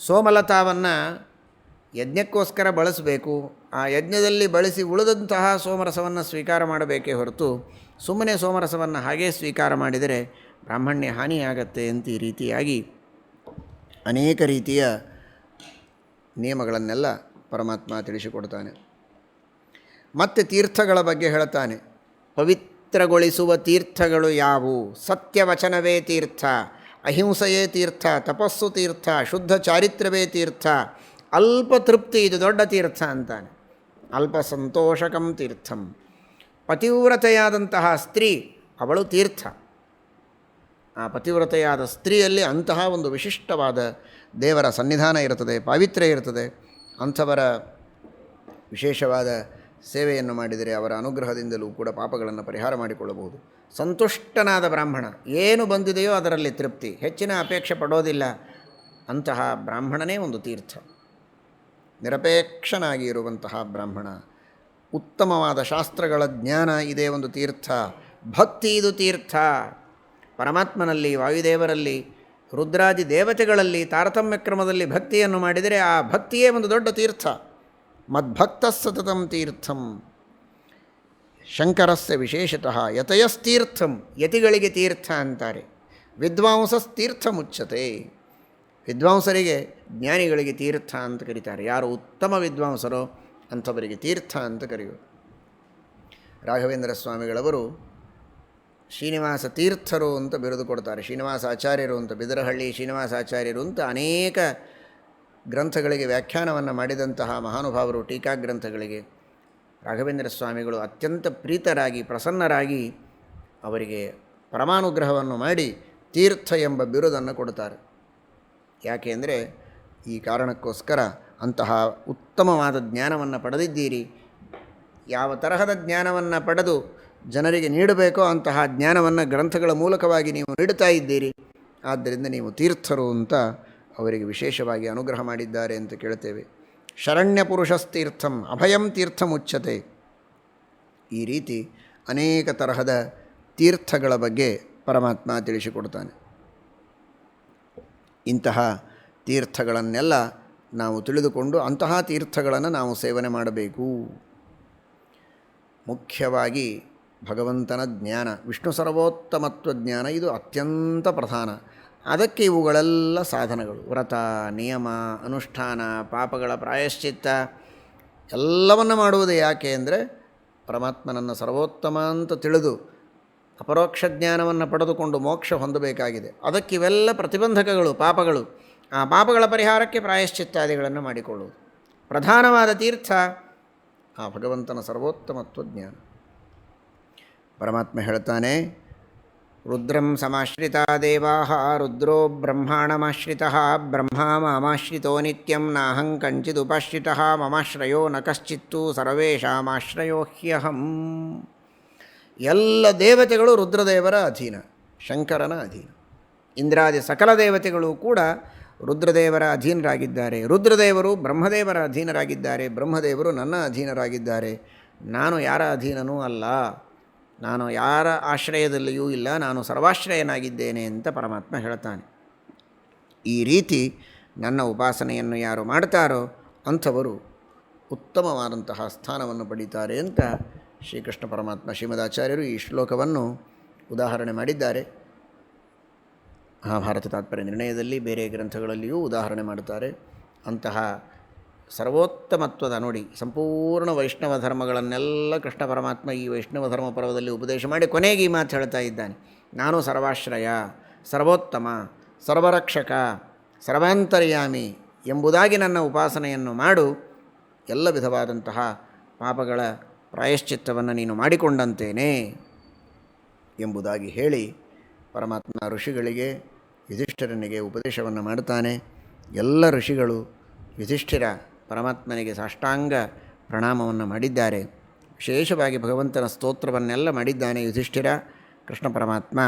ಸೋಮಲತಾವನ್ನು ಯಜ್ಞಕ್ಕೋಸ್ಕರ ಬಳಸಬೇಕು. ಆ ಯಜ್ಞದಲ್ಲಿ ಬಳಸಿ ಉಳಿದಂತಹ ಸೋಮರಸವನ್ನು ಸ್ವೀಕಾರ ಮಾಡಬೇಕೇ ಹೊರತು ಸುಮ್ಮನೆ ಸೋಮರಸವನ್ನು ಹಾಗೇ ಸ್ವೀಕಾರ ಮಾಡಿದರೆ ಬ್ರಾಹ್ಮಣ್ಯ ಹಾನಿಯಾಗತ್ತೆ ಅಂತ ಈ ರೀತಿಯಾಗಿ ಅನೇಕ ರೀತಿಯ ನಿಯಮಗಳನ್ನೆಲ್ಲ ಪರಮಾತ್ಮ ತಿಳಿಸಿಕೊಡ್ತಾನೆ. ಮತ್ತು ತೀರ್ಥಗಳ ಬಗ್ಗೆ ಹೇಳ್ತಾನೆ. ಪವಿತ್ರಗೊಳಿಸುವ ತೀರ್ಥಗಳು ಯಾವುವು? ಸತ್ಯವಚನವೇ ತೀರ್ಥ, ಅಹಿಂಸೆಯೇ ತೀರ್ಥ, ತಪಸ್ಸು ತೀರ್ಥ, ಶುದ್ಧ ಚಾರಿತ್ರ್ಯವೇ ತೀರ್ಥ, ಅಲ್ಪ ತೃಪ್ತಿ ಇದು ದೊಡ್ಡ ತೀರ್ಥ ಅಂತಾನೆ. ಅಲ್ಪ ಸಂತೋಷಕಂ ತೀರ್ಥಂ. ಪತಿವ್ರತೆಯಾದಂತಹ ಸ್ತ್ರೀ ಅವಳು ತೀರ್ಥ. ಆ ಪತಿವ್ರತೆಯಾದ ಸ್ತ್ರೀಯಲ್ಲಿ ಅಂತಹ ಒಂದು ವಿಶಿಷ್ಟವಾದ ದೇವರ ಸನ್ನಿಧಾನ ಇರುತ್ತದೆ, ಪಾವಿತ್ರ್ಯ ಇರ್ತದೆ. ಅಂಥವರ ವಿಶೇಷವಾದ ಸೇವೆಯನ್ನು ಮಾಡಿದರೆ ಅವರ ಅನುಗ್ರಹದಿಂದಲೂ ಕೂಡ ಪಾಪಗಳನ್ನು ಪರಿಹಾರ ಮಾಡಿಕೊಳ್ಳಬಹುದು. ಸಂತುಷ್ಟನಾದ ಬ್ರಾಹ್ಮಣ, ಏನು ಬಂದಿದೆಯೋ ಅದರಲ್ಲಿ ತೃಪ್ತಿ, ಹೆಚ್ಚಿನ ಅಪೇಕ್ಷೆ ಪಡೋದಿಲ್ಲ. ಅಂತಹ ಬ್ರಾಹ್ಮಣನೇ ಒಂದು ತೀರ್ಥ. ನಿರಪೇಕ್ಷನಾಗಿ ಇರುವಂತಹ ಬ್ರಾಹ್ಮಣ. ಉತ್ತಮವಾದ ಶಾಸ್ತ್ರಗಳ ಜ್ಞಾನ ಇದೇ ಒಂದು ತೀರ್ಥ. ಭಕ್ತಿ ಇದು ತೀರ್ಥ. ಪರಮಾತ್ಮನಲ್ಲಿ, ವಾಯುದೇವರಲ್ಲಿ, ರುದ್ರಾದಿ ದೇವತೆಗಳಲ್ಲಿ ತಾರತಮ್ಯ ಕ್ರಮದಲ್ಲಿ ಭಕ್ತಿಯನ್ನು ಮಾಡಿದರೆ ಆ ಭಕ್ತಿಯೇ ಒಂದು ದೊಡ್ಡ ತೀರ್ಥ. ಮದ್ಭಕ್ತ ಸತತಂ ತೀರ್ಥಂ. ಶಂಕರಸ್ಯ ವಿಶೇಷತಃ ಯತಯಸ್ತೀರ್ಥಂ. ಯತಿಗಳಿಗೆ ತೀರ್ಥ ಅಂತಾರೆ. ವಿದ್ವಾಂಸಸ್ತೀರ್ಥಮುಚ್ಯತೆ. ವಿದ್ವಾಂಸರಿಗೆ, ಜ್ಞಾನಿಗಳಿಗೆ ತೀರ್ಥ ಅಂತ ಕರೀತಾರೆ. ಯಾರು ಉತ್ತಮ ವಿದ್ವಾಂಸರೋ ಅಂಥವರಿಗೆ ತೀರ್ಥ ಅಂತ ಕರೆಯೋದು. ರಾಘವೇಂದ್ರ ಸ್ವಾಮಿಗಳವರು ಶ್ರೀನಿವಾಸ ತೀರ್ಥರು ಅಂತ ಬಿರುದು ಕೊಡ್ತಾರೆ. ಶ್ರೀನಿವಾಸಾಚಾರ್ಯರು ಅಂತ, ಬಿದರಹಳ್ಳಿ ಶ್ರೀನಿವಾಸಾಚಾರ್ಯರು ಅಂತ ಅನೇಕ ಗ್ರಂಥಗಳಿಗೆ ವ್ಯಾಖ್ಯಾನವನ್ನು ಮಾಡಿದಂತಹ ಮಹಾನುಭಾವರು. ಟೀಕಾ ಗ್ರಂಥಗಳಿಗೆ ರಾಘವೇಂದ್ರ ಸ್ವಾಮಿಗಳು ಅತ್ಯಂತ ಪ್ರೀತರಾಗಿ ಪ್ರಸನ್ನರಾಗಿ ಅವರಿಗೆ ಪರಮಾನುಗ್ರಹವನ್ನು ಮಾಡಿ ತೀರ್ಥ ಎಂಬ ಬಿರುದನ್ನು ಕೊಡ್ತಾರೆ. ಯಾಕೆ ಅಂದರೆ ಈ ಕಾರಣಕ್ಕೋಸ್ಕರ ಅಂತಹ ಉತ್ತಮವಾದ ಜ್ಞಾನವನ್ನು ಪಡೆದಿದ್ದೀರಿ. ಯಾವ ತರಹದ ಜ್ಞಾನವನ್ನು ಪಡೆದು ಜನರಿಗೆ ನೀಡಬೇಕೋ ಅಂತಹ ಜ್ಞಾನವನ್ನು ಗ್ರಂಥಗಳ ಮೂಲಕವಾಗಿ ನೀವು ನೀಡುತ್ತಾ ಇದ್ದೀರಿ. ಆದ್ದರಿಂದ ನೀವು ತೀರ್ಥರು ಅಂತ ಅವರಿಗೆ ವಿಶೇಷವಾಗಿ ಅನುಗ್ರಹ ಮಾಡಿದ್ದಾರೆ ಅಂತ ಕೇಳ್ತೇವೆ. ಶರಣ್ಯ ಪುರುಷಸ್ತೀರ್ಥಂ ಅಭಯಂ ತೀರ್ಥಮುಚ್ಯತೆ. ಈ ರೀತಿ ಅನೇಕ ತರಹದ ತೀರ್ಥಗಳ ಬಗ್ಗೆ ಪರಮಾತ್ಮ ತಿಳಿಸಿಕೊಡ್ತಾನೆ. ಇಂತಹ ತೀರ್ಥಗಳನ್ನೆಲ್ಲ ನಾವು ತಿಳಿದುಕೊಂಡು ಅಂತಹ ತೀರ್ಥಗಳನ್ನು ನಾವು ಸೇವನೆ ಮಾಡಬೇಕು. ಮುಖ್ಯವಾಗಿ ಭಗವಂತನ ಜ್ಞಾನ, ವಿಷ್ಣು ಸರ್ವೋತ್ತಮತ್ವ ಜ್ಞಾನ ಇದು ಅತ್ಯಂತ ಪ್ರಧಾನ. ಅದಕ್ಕೆ ಇವುಗಳೆಲ್ಲ ಸಾಧನಗಳು. ವ್ರತ, ನಿಯಮ, ಅನುಷ್ಠಾನ, ಪಾಪಗಳ ಪ್ರಾಯಶ್ಚಿತ್ತ ಎಲ್ಲವನ್ನು ಮಾಡುವುದು ಯಾಕೆ ಅಂದರೆ ಪರಮಾತ್ಮನನ್ನು ಸರ್ವೋತ್ತಮ ಅಂತ ತಿಳಿದು ಅಪರೋಕ್ಷ ಜ್ಞಾನವನ್ನು ಪಡೆದುಕೊಂಡು ಮೋಕ್ಷ ಹೊಂದಬೇಕಾಗಿದೆ. ಅದಕ್ಕಿವೆಲ್ಲ ಪ್ರತಿಬಂಧಕಗಳು, ಪಾಪಗಳು. ಆ ಪಾಪಗಳ ಪರಿಹಾರಕ್ಕೆ ಪ್ರಾಯಶ್ಚಿತ್ತಾದಿಗಳನ್ನು ಮಾಡಿಕೊಳ್ಳುವುದು. ಪ್ರಧಾನವಾದ ತೀರ್ಥ ಆ ಭಗವಂತನ ಸರ್ವೋತ್ತಮತ್ವ ಜ್ಞಾನ. ಪರಮಾತ್ಮ ಹೇಳ್ತಾನೆ, ರುದ್ರಂ ಸಮಾಶ್ರಿತಾ ದೇವಾಃ ರುದ್ರೋ ಬ್ರಹ್ಮಾಣಮಾಶ್ರಿತಃ ಬ್ರಹ್ಮ ಮಾಮಾಶ್ರಿತೋ ನಿತ್ಯಂ ನಾಹಂ ಕಂಚಿದುಪಾಶ್ರಿತಃ ಮಮಾಶ್ರಯೋ ನ ಕಶ್ಚಿತ್ತು ಸರ್ವೇಷಾಮಾಶ್ರಯೋ ಹ್ಯಹಂ. ಎಲ್ಲ ದೇವತೆಗಳು ರುದ್ರದೇವರ ಅಧೀನ, ಶಂಕರನ ಅಧೀನ. ಇಂದ್ರಾದಿ ಸಕಲ ದೇವತೆಗಳು ಕೂಡ ರುದ್ರದೇವರ ಅಧೀನರಾಗಿದ್ದಾರೆ. ರುದ್ರದೇವರು ಬ್ರಹ್ಮದೇವರ ಅಧೀನರಾಗಿದ್ದಾರೆ. ಬ್ರಹ್ಮದೇವರು ನನ್ನ ಅಧೀನರಾಗಿದ್ದಾರೆ. ನಾನು ಯಾರ ಅಧೀನನೂ ಅಲ್ಲ, ನಾನು ಯಾರ ಆಶ್ರಯದಲ್ಲಿಯೂ ಇಲ್ಲ, ನಾನು ಸರ್ವಾಶ್ರಯನಾಗಿದ್ದೇನೆ ಅಂತ ಪರಮಾತ್ಮ ಹೇಳ್ತಾನೆ. ಈ ರೀತಿ ನನ್ನ ಉಪಾಸನೆಯನ್ನು ಯಾರು ಮಾಡ್ತಾರೋ ಅಂಥವರು ಉತ್ತಮವಾದಂತಹ ಸ್ಥಾನವನ್ನು ಪಡೀತಾರೆ ಅಂತ ಶ್ರೀಕೃಷ್ಣ ಪರಮಾತ್ಮ ಶ್ರೀಮದಾಚಾರ್ಯರು ಈ ಶ್ಲೋಕವನ್ನು ಉದಾಹರಣೆ ಮಾಡಿದ್ದಾರೆ. ಮಹಾಭಾರತ ತಾತ್ಪರ್ಯ ನಿರ್ಣಯದಲ್ಲಿ ಬೇರೆ ಗ್ರಂಥಗಳಲ್ಲಿಯೂ ಉದಾಹರಣೆ ಮಾಡುತ್ತಾರೆ. ಅಂತಹ ಸರ್ವೋತ್ತಮತ್ವದ ನೋಡಿ, ಸಂಪೂರ್ಣ ವೈಷ್ಣವ ಧರ್ಮಗಳನ್ನೆಲ್ಲ ಕೃಷ್ಣ ಪರಮಾತ್ಮ ಈ ವೈಷ್ಣವ ಧರ್ಮ ಪರ್ವದಲ್ಲಿ ಉಪದೇಶ ಮಾಡಿ ಕೊನೆಗೆ ಈ ಮಾತು ಹೇಳ್ತಾ ಇದ್ದಾನೆ. ನಾನು ಸರ್ವಾಶ್ರಯ, ಸರ್ವೋತ್ತಮ, ಸರ್ವರಕ್ಷಕ, ಸರ್ವಾಂತರ್ಯಾಮಿ ಎಂಬುದಾಗಿ ನನ್ನ ಉಪಾಸನೆಯನ್ನು ಮಾಡು. ಎಲ್ಲ ವಿಧವಾದಂತಹ ಪಾಪಗಳ ಪ್ರಾಯಶ್ಚಿತ್ತವನ್ನು ನೀನು ಮಾಡಿಕೊಂಡಂತೇನೆ ಎಂಬುದಾಗಿ ಹೇಳಿ ಪರಮಾತ್ಮ ಋಷಿಗಳಿಗೆ, ಯುಧಿಷ್ಠಿರನಿಗೆ ಉಪದೇಶವನ್ನು ಮಾಡುತ್ತಾನೆ. ಎಲ್ಲ ಋಷಿಗಳು ಯುಧಿಷ್ಠಿರ ಪರಮಾತ್ಮನಿಗೆ ಸಾಷ್ಟಾಂಗ ಪ್ರಣಾಮವನ್ನು ಮಾಡಿದ್ದಾರೆ. ವಿಶೇಷವಾಗಿ ಭಗವಂತನ ಸ್ತೋತ್ರವನ್ನೆಲ್ಲ ಮಾಡಿದ್ದಾನೆ ಯುಧಿಷ್ಠಿರ. ಕೃಷ್ಣ ಪರಮಾತ್ಮ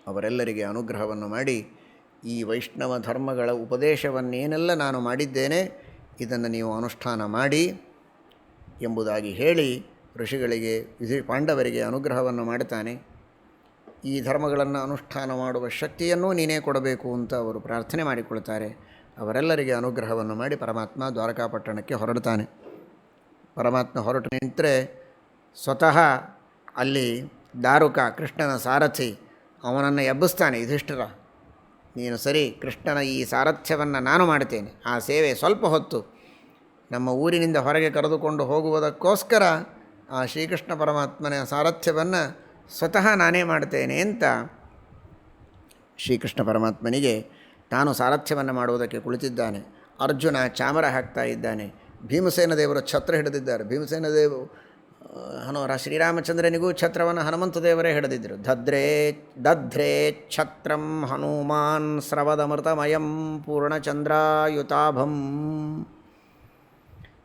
ಅವರೆಲ್ಲರಿಗೆ ಅನುಗ್ರಹವನ್ನು ಮಾಡಿ ಈ ವೈಷ್ಣವ ಧರ್ಮಗಳ ಉಪದೇಶವನ್ನೇನೆಲ್ಲ ನಾನು ಮಾಡಿದ್ದೇನೆ ಇದನ್ನು ನೀವು ಅನುಷ್ಠಾನ ಮಾಡಿ ಎಂಬುದಾಗಿ ಹೇಳಿ ಋಷಿಗಳಿಗೆ ಪಾಂಡವರಿಗೆ ಅನುಗ್ರಹವನ್ನು ಮಾಡುತ್ತಾನೆ. ಈ ಧರ್ಮಗಳನ್ನು ಅನುಷ್ಠಾನ ಮಾಡುವ ಶಕ್ತಿಯನ್ನೂ ನೀನೇ ಕೊಡಬೇಕು ಅಂತ ಅವರು ಪ್ರಾರ್ಥನೆ ಮಾಡಿಕೊಳ್ತಾರೆ. ಅವರೆಲ್ಲರಿಗೆ ಅನುಗ್ರಹವನ್ನು ಮಾಡಿ ಪರಮಾತ್ಮ ದ್ವಾರಕಾಪಟ್ಟಣಕ್ಕೆ ಹೊರಡ್ತಾನೆ. ಪರಮಾತ್ಮ ಹೊರಟು ನಿಂತರೆ ಸ್ವತಃ ಅಲ್ಲಿ ದಾರುಕ ಕೃಷ್ಣನ ಸಾರಥಿ ಅವನನ್ನು ಎಬ್ಬಿಸ್ತಾನೆ. ಯುಧಿಷ್ಠಿರ, ನೀನು ಸರಿ, ಕೃಷ್ಣನ ಈ ಸಾರಥ್ಯವನ್ನು ನಾನು ಮಾಡ್ತೇನೆ. ಆ ಸೇವೆ ಸ್ವಲ್ಪ ಹೊತ್ತು ನಮ್ಮ ಊರಿನಿಂದ ಹೊರಗೆ ಕರೆದುಕೊಂಡು ಹೋಗುವುದಕ್ಕೋಸ್ಕರ ಆ ಶ್ರೀಕೃಷ್ಣ ಪರಮಾತ್ಮನ ಸಾರಥ್ಯವನ್ನು ಸ್ವತಃ ನಾನೇ ಮಾಡ್ತೇನೆ ಅಂತ ಶ್ರೀಕೃಷ್ಣ ಪರಮಾತ್ಮನಿಗೆ ತಾನು ಸಾರಥ್ಯವನ್ನು ಮಾಡುವುದಕ್ಕೆ ಕುಳಿತಿದ್ದಾನೆ. ಅರ್ಜುನ ಚಾಮರ ಹಾಕ್ತಾ ಇದ್ದಾನೆ. ಭೀಮಸೇನ ದೇವರು ಛತ್ರ ಹಿಡಿದಿದ್ದಾರೆ. ಭೀಮಸೇನ ದೇವರು ಶ್ರೀರಾಮಚಂದ್ರನಿಗೂ ಛತ್ರವನ್ನು ಹನುಮಂತ ದೇವರೇ ಹಿಡಿದಿದ್ದರು. ದಧ್ರೇ ಛತ್ರಂ ಹನುಮಾನ್ ಸ್ರವದಮೃತಮಯಂ ಪೂರ್ಣಚಂದ್ರಾಯುತಾಭಂ.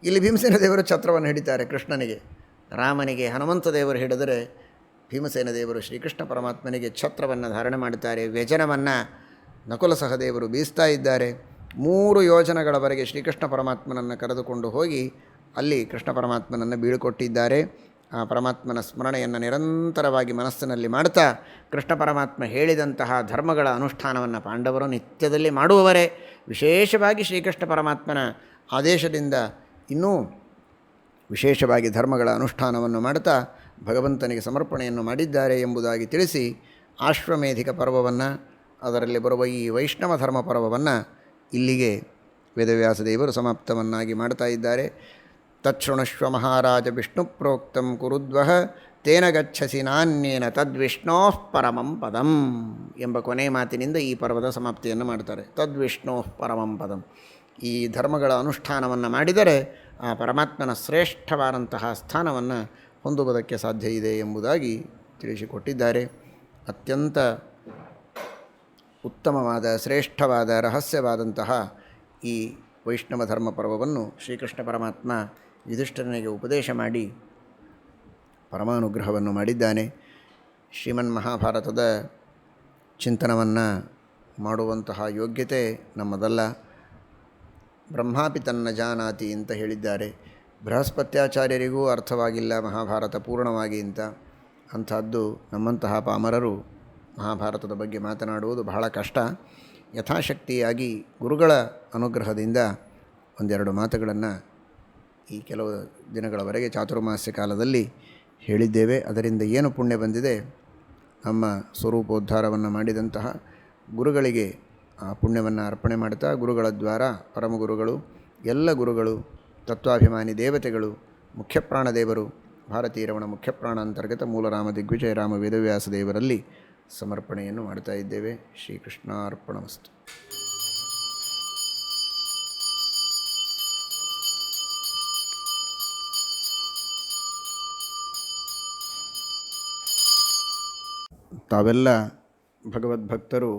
ಇಲ್ಲಿ ಭೀಮಸೇನ ದೇವರು ಛತ್ರವನ್ನು ಹಿಡಿತಾರೆ ಕೃಷ್ಣನಿಗೆ. ರಾಮನಿಗೆ ಹನುಮಂತ ದೇವರು ಹಿಡಿದರೆ ಭೀಮಸೇನ ದೇವರು ಶ್ರೀಕೃಷ್ಣ ಪರಮಾತ್ಮನಿಗೆ ಛತ್ರವನ್ನು ಧಾರಣೆ ಮಾಡುತ್ತಾರೆ. ವ್ಯಜನವನ್ನು ನಕುಲ ಸಹದೇವರು ಬೀಸ್ತಾ ಇದ್ದಾರೆ. 3 ಯೋಜನೆಗಳವರೆಗೆ ಶ್ರೀಕೃಷ್ಣ ಪರಮಾತ್ಮನನ್ನು ಕರೆದುಕೊಂಡು ಹೋಗಿ ಅಲ್ಲಿ ಕೃಷ್ಣ ಪರಮಾತ್ಮನನ್ನು ಬೀಳ್ಕೊಟ್ಟಿದ್ದಾರೆ. ಆ ಪರಮಾತ್ಮನ ಸ್ಮರಣೆಯನ್ನು ನಿರಂತರವಾಗಿ ಮನಸ್ಸಿನಲ್ಲಿ ಮಾಡ್ತಾ ಕೃಷ್ಣ ಪರಮಾತ್ಮ ಹೇಳಿದಂತಹ ಧರ್ಮಗಳ ಅನುಷ್ಠಾನವನ್ನು ಪಾಂಡವರು ನಿತ್ಯದಲ್ಲಿ ಮಾಡುವವರೇ. ವಿಶೇಷವಾಗಿ ಶ್ರೀಕೃಷ್ಣ ಪರಮಾತ್ಮನ ಆದೇಶದಿಂದ ಇನ್ನೂ ವಿಶೇಷವಾಗಿ ಧರ್ಮಗಳ ಅನುಷ್ಠಾನವನ್ನು ಮಾಡುತ್ತಾ ಭಗವಂತನಿಗೆ ಸಮರ್ಪಣೆಯನ್ನು ಮಾಡಿದ್ದಾರೆ ಎಂಬುದಾಗಿ ತಿಳಿಸಿ ಆಶ್ವಮೇಧಿಕ ಪರ್ವವನ್ನು, ಅದರಲ್ಲಿ ಬರುವ ಈ ವೈಷ್ಣವ ಧರ್ಮ ಪರ್ವವನ್ನು ಇಲ್ಲಿಗೆ ವೇದವ್ಯಾಸ ದೇವರು ಸಮಾಪ್ತವನ್ನಾಗಿ ಮಾಡ್ತಾ ಇದ್ದಾರೆ. ತಚ್ಛೃಣುಷ್ವ ಮಹಾರಾಜ ವಿಷ್ಣು ಪ್ರೋಕ್ತಂ ಕುರುದ್ವಃ ತೇನ ಗಚ್ಚಸಿ ನಾನ್ಯೇನ ತದ್ವಿಷ್ಣೋ ಪರಮಂ ಪದಂ ಎಂಬ ಕೊನೆ ಮಾತಿನಿಂದ ಈ ಪರ್ವದ ಸಮಾಪ್ತಿಯನ್ನು ಮಾಡ್ತಾರೆ. ತದ್ವಿಷ್ಣೋ ಪರಮಂ ಪದಂ. ಈ ಧರ್ಮಗಳ ಅನುಷ್ಠಾನವನ್ನು ಮಾಡಿದರೆ ಆ ಪರಮಾತ್ಮನ ಶ್ರೇಷ್ಠವಾದಂತಹ ಸ್ಥಾನವನ್ನು ಹೊಂದುವುದಕ್ಕೆ ಸಾಧ್ಯ ಇದೆ ಎಂಬುದಾಗಿ ತಿಳಿಸಿಕೊಟ್ಟಿದ್ದಾರೆ. ಅತ್ಯಂತ ಉತ್ತಮವಾದ ಶ್ರೇಷ್ಠವಾದ ರಹಸ್ಯವಾದಂತಹ ಈ ವೈಷ್ಣವ ಧರ್ಮ ಪರ್ವವನ್ನು ಶ್ರೀಕೃಷ್ಣ ಪರಮಾತ್ಮ ಯುಧಿಷ್ಠಿರನಿಗೆ ಉಪದೇಶ ಮಾಡಿ ಪರಮಾನುಗ್ರಹವನ್ನು ಮಾಡಿದ್ದಾನೆ. ಶ್ರೀಮನ್ ಮಹಾಭಾರತದ ಚಿಂತನವನ್ನು ಮಾಡುವಂತಹ ಯೋಗ್ಯತೆ ನಮ್ಮದಲ್ಲ. ಬ್ರಹ್ಮಾಪಿ ತನ್ನ ಜಾನಾತಿ ಅಂತ ಹೇಳಿದ್ದಾರೆ. ಬೃಹಸ್ಪತ್ಯಾಚಾರ್ಯರಿಗೂ ಅರ್ಥವಾಗಿಲ್ಲ ಮಹಾಭಾರತ ಪೂರ್ಣವಾಗಿ ಅಂತ. ಅಂಥದ್ದು ನಮ್ಮಂತಹ ಪಾಮರರು ಮಹಾಭಾರತದ ಬಗ್ಗೆ ಮಾತನಾಡುವುದು ಬಹಳ ಕಷ್ಟ. ಯಥಾಶಕ್ತಿಯಾಗಿ ಗುರುಗಳ ಅನುಗ್ರಹದಿಂದ ಒಂದೆರಡು ಮಾತುಗಳನ್ನು ಈ ಕೆಲವು ದಿನಗಳವರೆಗೆ ಚಾತುರ್ಮಾಸ್ಯ ಕಾಲದಲ್ಲಿ ಹೇಳಿದ್ದೇವೆ. ಅದರಿಂದ ಏನು ಪುಣ್ಯ ಬಂದಿದೆ, ನಮ್ಮ ಸ್ವರೂಪೋದ್ಧಾರವನ್ನು ಮಾಡಿದಂತಹ ಗುರುಗಳಿಗೆ ಆ ಪುಣ್ಯವನ್ನು ಅರ್ಪಣೆ ಮಾಡ್ತಾ, ಗುರುಗಳ ದ್ವಾರ ಪರಮಗುರುಗಳು, ಎಲ್ಲ ಗುರುಗಳು, ತತ್ವಾಭಿಮಾನಿ ದೇವತೆಗಳು, ಮುಖ್ಯಪ್ರಾಣದೇವರು, ಭಾರತೀಯ ರಮಣ ಮುಖ್ಯಪ್ರಾಣ ಅಂತರ್ಗತ ಮೂಲರಾಮ ದಿಗ್ವಿಜಯ ರಾಮ ವೇದವ್ಯಾಸ ದೇವರಲ್ಲಿ ಸಮರ್ಪಣೆಯನ್ನು ಮಾಡ್ತಾ ಇದ್ದೇವೆ. ಶ್ರೀಕೃಷ್ಣಾರ್ಪಣಮಸ್ತು. ತಾವೆಲ್ಲ ಭಗವದ್ಭಕ್ತರು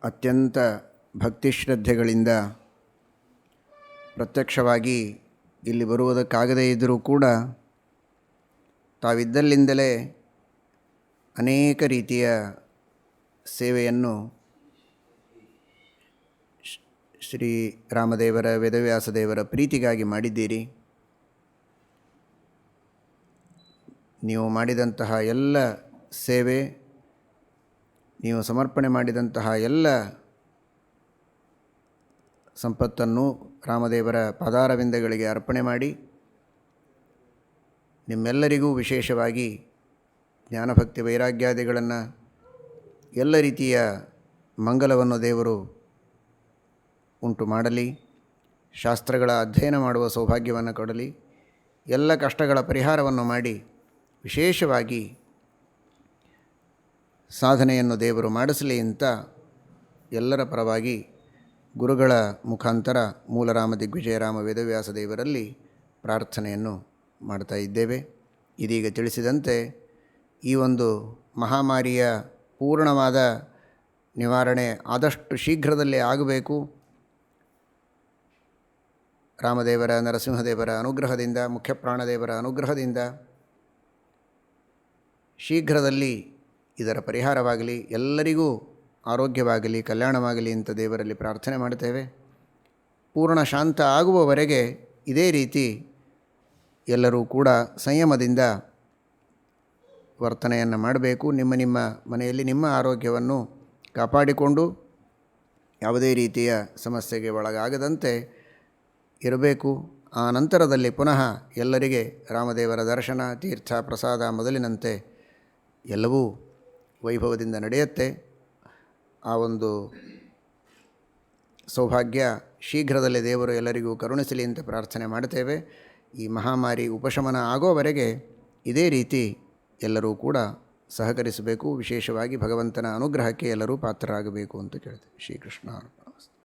ಅತ್ಯಂತ ಭಕ್ತಿಶ್ರದ್ಧೆಗಳಿಂದ ಪ್ರತ್ಯಕ್ಷವಾಗಿ ಇಲ್ಲಿ ಬರುವುದಕ್ಕಾಗದೇ ಇದ್ದರೂ ಕೂಡ ತಾವಿದ್ದಲ್ಲಿಂದಲೇ ಅನೇಕ ರೀತಿಯ ಸೇವೆಯನ್ನು ಶ್ರೀ ರಾಮದೇವರ ವೇದವ್ಯಾಸದೇವರ ಪ್ರೀತಿಗಾಗಿ ಮಾಡಿದ್ದೀರಿ. ನೀವು ಮಾಡಿದಂತಹ ಎಲ್ಲ ಸೇವೆ, ನೀವು ಸಮರ್ಪಣೆ ಮಾಡಿದಂತಹ ಎಲ್ಲ ಸಂಪತ್ತನ್ನು ರಾಮದೇವರ ಪಾದಾರವಿಂದಗಳಿಗೆ ಅರ್ಪಣೆ ಮಾಡಿ, ನಿಮ್ಮೆಲ್ಲರಿಗೂ ವಿಶೇಷವಾಗಿ ಜ್ಞಾನಭಕ್ತಿ ವೈರಾಗ್ಯಾದಿಗಳನ್ನು ಎಲ್ಲ ರೀತಿಯ ಮಂಗಲವನ್ನು ದೇವರು ಉಂಟು ಮಾಡಲಿ, ಶಾಸ್ತ್ರಗಳ ಅಧ್ಯಯನ ಮಾಡುವ ಸೌಭಾಗ್ಯವನ್ನು ಕೊಡಲಿ, ಎಲ್ಲ ಕಷ್ಟಗಳ ಪರಿಹಾರವನ್ನು ಮಾಡಿ ವಿಶೇಷವಾಗಿ ಸಾಧನೆಯನ್ನು ದೇವರು ಮಾಡಿಸಲಿ ಅಂತ ಎಲ್ಲರ ಪರವಾಗಿ ಗುರುಗಳ ಮುಖಾಂತರ ಮೂಲರಾಮ ದಿಗ್ವಿಜಯರಾಮ ವೇದವ್ಯಾಸ ದೇವರಲ್ಲಿ ಪ್ರಾರ್ಥನೆಯನ್ನು ಮಾಡ್ತಾ ಇದ್ದೇವೆ. ಇದೀಗ ತಿಳಿಸಿದಂತೆ ಈ ಒಂದು ಮಹಾಮಾರಿಯ ಪೂರ್ಣವಾದ ನಿವಾರಣೆ ಆದಷ್ಟು ಶೀಘ್ರದಲ್ಲೇ ಆಗಬೇಕು. ರಾಮದೇವರ, ನರಸಿಂಹದೇವರ ಅನುಗ್ರಹದಿಂದ, ಮುಖ್ಯಪ್ರಾಣದೇವರ ಅನುಗ್ರಹದಿಂದ ಶೀಘ್ರದಲ್ಲಿ ಇದರ ಪರಿಹಾರವಾಗಲಿ, ಎಲ್ಲರಿಗೂ ಆರೋಗ್ಯವಾಗಲಿ, ಕಲ್ಯಾಣವಾಗಲಿ ಅಂತ ದೇವರಲ್ಲಿ ಪ್ರಾರ್ಥನೆ ಮಾಡ್ತೇವೆ. ಪೂರ್ಣ ಶಾಂತ ಆಗುವವರೆಗೆ ಇದೇ ರೀತಿ ಎಲ್ಲರೂ ಕೂಡ ಸಂಯಮದಿಂದ ವರ್ತನೆಯನ್ನು ಮಾಡಬೇಕು. ನಿಮ್ಮ ಮನೆಯಲ್ಲಿ ನಿಮ್ಮ ಆರೋಗ್ಯವನ್ನು ಕಾಪಾಡಿಕೊಂಡು ಯಾವುದೇ ರೀತಿಯ ಸಮಸ್ಯೆಗೆ ಒಳಗಾಗದಂತೆ ಇರಬೇಕು. ಆ ನಂತರದಲ್ಲಿ ಪುನಃ ಎಲ್ಲರಿಗೆ ರಾಮದೇವರ ದರ್ಶನ, ತೀರ್ಥ, ಪ್ರಸಾದ ಮೊದಲಿನಂತೆ ಎಲ್ಲವೂ ವೈಭವದಿಂದ ನಡೆಯುತ್ತೆ. ಆ ಒಂದು ಸೌಭಾಗ್ಯ ಶೀಘ್ರದಲ್ಲೇ ದೇವರು ಎಲ್ಲರಿಗೂ ಕರುಣಿಸಲಿ ಅಂತ ಪ್ರಾರ್ಥನೆ ಮಾಡ್ತೇವೆ. ಈ ಮಹಾಮಾರಿ ಉಪಶಮನ ಆಗೋವರೆಗೆ ಇದೇ ರೀತಿ ಎಲ್ಲರೂ ಕೂಡ ಸಹಕರಿಸಬೇಕು. ವಿಶೇಷವಾಗಿ ಭಗವಂತನ ಅನುಗ್ರಹಕ್ಕೆ ಎಲ್ಲರೂ ಪಾತ್ರರಾಗಬೇಕು ಅಂತ ಕೇಳ್ತೇವೆ. ಶ್ರೀಕೃಷ್ಣ.